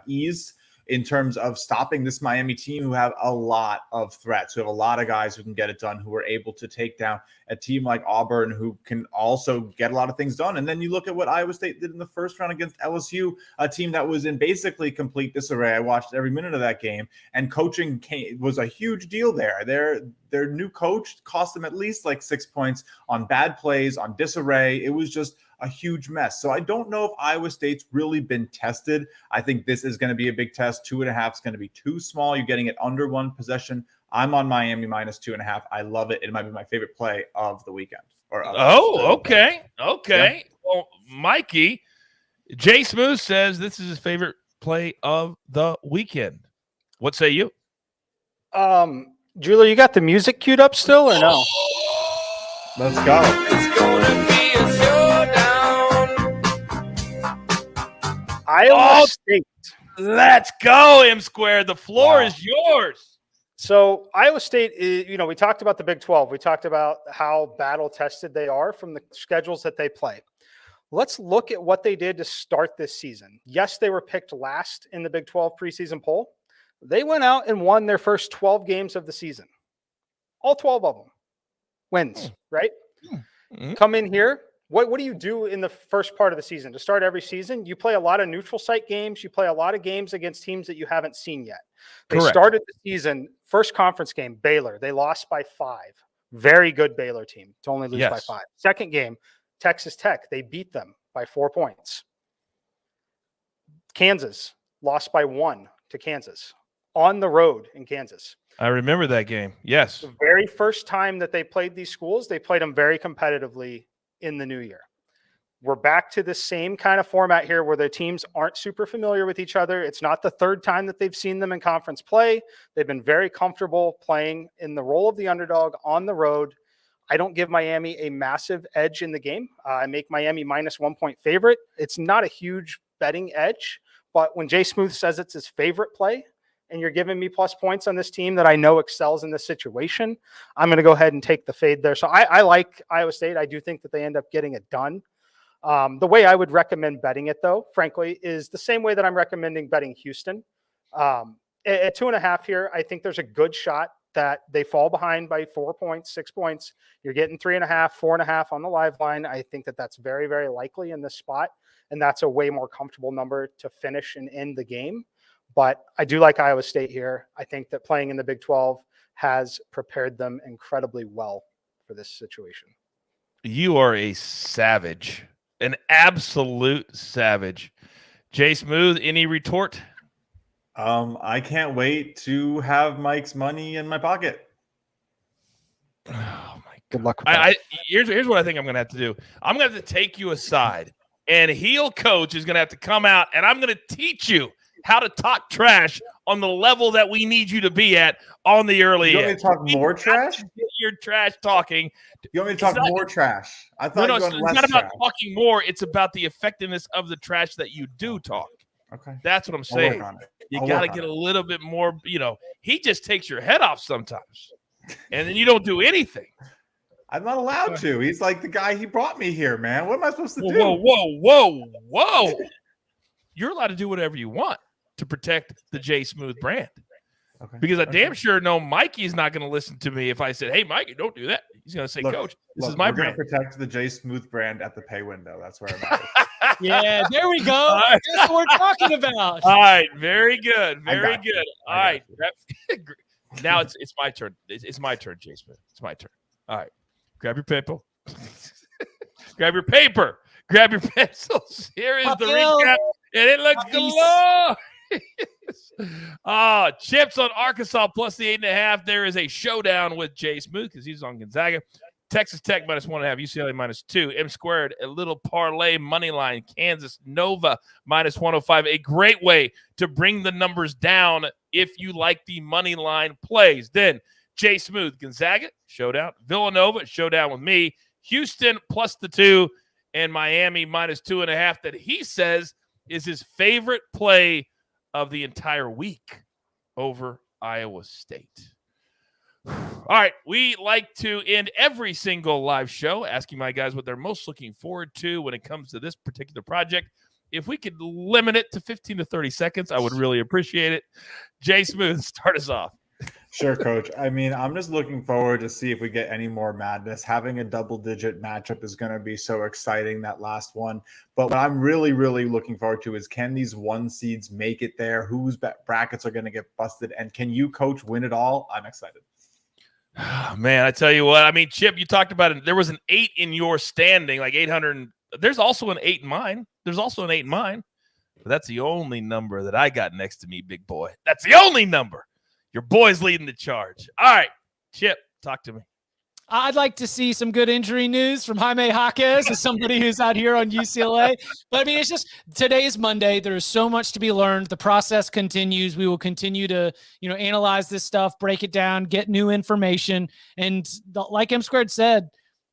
S4: ease in terms of stopping this Miami team, who have a lot of threats, who have a lot of guys who can get it done, who are able to take down a team like Auburn, who can also get a lot of things done. And then you look at what Iowa State did in the first round against LSU, a team that was in basically complete disarray. I watched every minute of that game, and coaching was a huge deal there. Their new coach cost them at least like 6 points on bad plays, on disarray. It was just a huge mess. So I don't know if Iowa State's really been tested. I think this is going to be a big test. 2.5 is going to be too small. You're getting it under one possession. I'm on Miami -2.5. I love it. It might be my favorite play of the weekend.
S1: Okay.
S4: Yeah.
S1: Well, Mikey, Jay Smooth says this is his favorite play of the weekend. What say you?
S3: Julia, you got the music queued up still or no?
S4: Let's go.
S7: It's gonna be a showdown.
S3: Iowa State.
S1: Let's go, M Squared. The floor is yours.
S3: So Iowa State is, we talked about the Big 12. We talked about how battle tested they are from the schedules that they play. Let's look at what they did to start this season. Yes, they were picked last in the Big 12 preseason poll. They went out and won their first 12 games of the season. All 12 of them. Wins, right?
S1: Mm-hmm.
S3: Come in here. What do you do in the first part of the season? To start every season, you play a lot of neutral site games. You play a lot of games against teams that you haven't seen yet. They
S1: Correct.
S3: started the season, first conference game, Baylor. They lost by 5. Very good Baylor team to only lose by 5. Second game, Texas Tech. They beat them by 4 points. Kansas lost by 1 to Kansas on the road in Kansas.
S1: I remember that game. Yes.
S3: The very first time that they played these schools, they played them very competitively in the new year. We're back to the same kind of format here where the teams aren't super familiar with each other. It's not the third time that they've seen them in conference play. They've been very comfortable playing in the role of the underdog on the road. I don't give Miami a massive edge in the game. I make Miami minus 1 point favorite. It's not a huge betting edge, but when Jay Smooth says it's his favorite play and you're giving me plus points on this team that I know excels in this situation, I'm going to go ahead and take the fade there. So I like Iowa State. I do think that they end up getting it done. The way I would recommend betting it, though, frankly, is the same way that I'm recommending betting Houston. At 2.5 here, I think there's a good shot that they fall behind by 4 points, 6 points. You're getting 3.5, 4.5 on the live line. I think that that's very, very likely in this spot. And that's a way more comfortable number to finish and end the game. But I do like Iowa State here. I think that playing in the Big 12 has prepared them incredibly well for this situation.
S1: You are a savage, an absolute savage. Jay Smooth, any retort?
S4: I can't wait to have Mike's money in my pocket.
S1: Oh my God.
S3: Good luck with that.
S1: Here's what I think I'm going to have to do. I'm going to have to take you aside, and heel coach is going to have to come out, and I'm going to teach you how to talk trash on the level that we need you to be at on the early
S4: You want me
S1: end.
S4: to talk more trash?
S1: Get your trash talking.
S4: You want me to talk more trash? I thought
S1: No,
S4: you
S1: it's
S4: wanted less
S1: not about
S4: trash.
S1: talking more. It's about the effectiveness of the trash that you do talk.
S4: Okay.
S1: That's what I'm
S4: I'll work
S1: saying.
S4: on it.
S1: You
S4: I'll
S1: got to
S4: work
S1: get
S4: on
S1: a
S4: it.
S1: little bit more, he just takes your head off sometimes, and then you don't do anything.
S4: I'm not allowed to. He's like the guy he brought me here, man. What am I supposed to do?
S1: Whoa. You're allowed to do whatever you want to protect the J Smooth brand.
S4: Okay.
S1: Because I damn sure know Mikey's not going to listen to me if I said, hey, Mikey, don't do that. He's going to say, Coach, this is my
S4: we're
S1: brand.
S4: We're going to protect the J Smooth brand at the pay window. That's where I'm at.
S2: Yeah, there we go. That's what we're talking about.
S1: All right. Very good.
S4: I
S1: Very
S4: got you.
S1: good. All
S4: I
S1: right.
S4: got
S1: Now it's my turn. It's my turn, J Smooth. It's my turn. All right. Grab your paper. Grab your paper. Grab your pencils. Here is the recap. And it looks glorious. Chips on Arkansas plus the 8.5. There is a showdown with Jay Smooth because he's on Gonzaga. Texas Tech minus 1.5. UCLA minus 2. M squared, a little parlay money line. Kansas Nova minus 105. A great way to bring the numbers down if you like the money line plays. Then Jay Smooth, Gonzaga, showdown. Villanova, showdown with me. Houston plus the 2. And Miami minus 2.5 that he says is his favorite play of the entire week over Iowa State. All right, we like to end every single live show asking my guys what they're most looking forward to when it comes to this particular project. If we could limit it to 15 to 30 seconds, I would really appreciate it. Jay Smooth, start us off.
S4: Sure, Coach. I mean, I'm just looking forward to see if we get any more madness. Having a double-digit matchup is going to be so exciting, that last one. But what I'm really, really looking forward to is, can these 1 seeds make it there? Whose brackets are going to get busted? And can you, Coach, win it all? I'm excited.
S1: Man, I tell you what. I mean, Chip, you talked about it. There was an 8 in your standing, like 800. There's also an 8 in mine. But that's the only number that I got next to me, big boy. That's the only number. Your boy's leading the charge. All right, Chip, talk to me.
S2: I'd like to see some good injury news from Jaime Jaquez as somebody who's out here on UCLA. But I mean, it's just, today is Monday. There's so much to be learned. The process continues. We will continue to, analyze this stuff, break it down, get new information. And like M Squared said,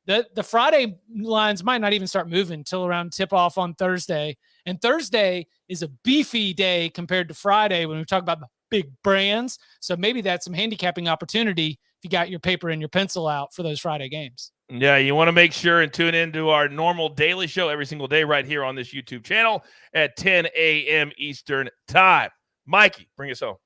S2: the Friday lines might not even start moving until around tip off on Thursday. And Thursday is a beefy day compared to Friday when we talk about the big brands. So maybe that's some handicapping opportunity if you got your paper and your pencil out for those Friday games.
S1: Yeah, you want to make sure and tune into our normal daily show every single day right here on this YouTube channel at 10 a.m. Eastern time. Mikey, bring us home.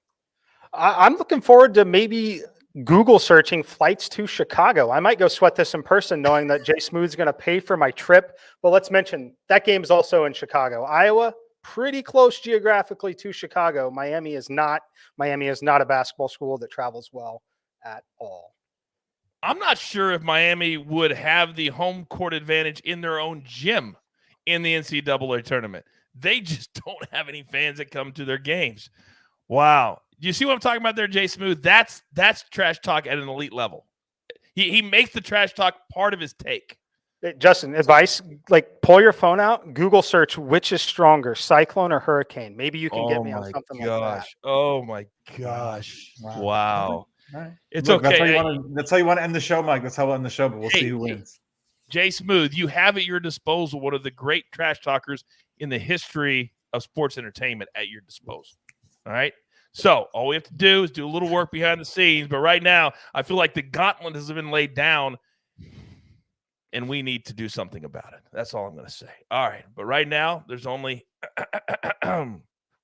S3: I'm looking forward to maybe Google searching flights to Chicago. I might go sweat this in person knowing that Jay Smooth's going to pay for my trip. But let's mention that game is also in Chicago. Iowa, pretty close geographically to Chicago. Miami is not a basketball school that travels well at all.
S1: I'm not sure if Miami would have the home court advantage in their own gym in the NCAA tournament. They just don't have any fans that come to their games. Wow. You see what I'm talking about there, Jay Smooth? That's trash talk at an elite level. He makes the trash talk part of his take.
S3: Hey, Justin, advice, like pull your phone out, Google search which is stronger, cyclone or hurricane. Maybe you can get me on something like that.
S1: Oh my gosh. Wow.
S4: Right.
S1: It's
S4: Look,
S1: okay.
S4: That's how you want to end the show, Mike. That's how we'll end the show, but we'll see who wins.
S1: Jay Smooth, you have at your disposal one of the great trash talkers in the history of sports entertainment at your disposal. All right? So all we have to do is do a little work behind the scenes. But right now, I feel like the gauntlet has been laid down, and we need to do something about it. That's all I'm going to say. All right. But right now, there's only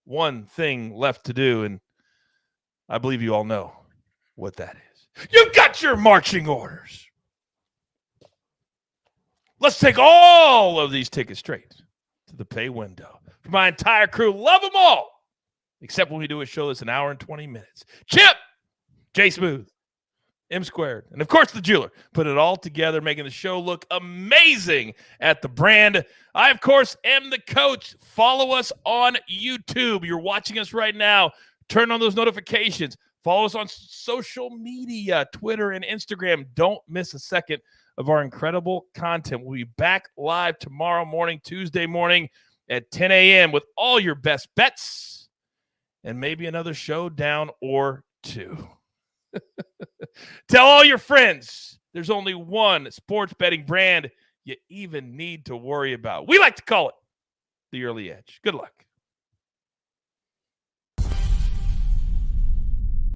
S1: one thing left to do, and I believe you all know what that is. You've got your marching orders. Let's take all of these tickets straight to the pay window. For my entire crew, love them all, except when we do a show that's an hour and 20 minutes. Chip, J Smooth, M Squared, and of course the jeweler put it all together, making the show look amazing at the brand. I, of course, am the coach. Follow us on YouTube. You're watching us right now. Turn on those notifications. Follow us on social media, Twitter and Instagram. Don't miss a second of our incredible content. We'll be back live tomorrow morning, Tuesday morning at 10 a.m. with all your best bets and maybe another showdown or two. Tell all your friends there's only one sports betting brand you even need to worry about. We like to call it the Early Edge. Good luck.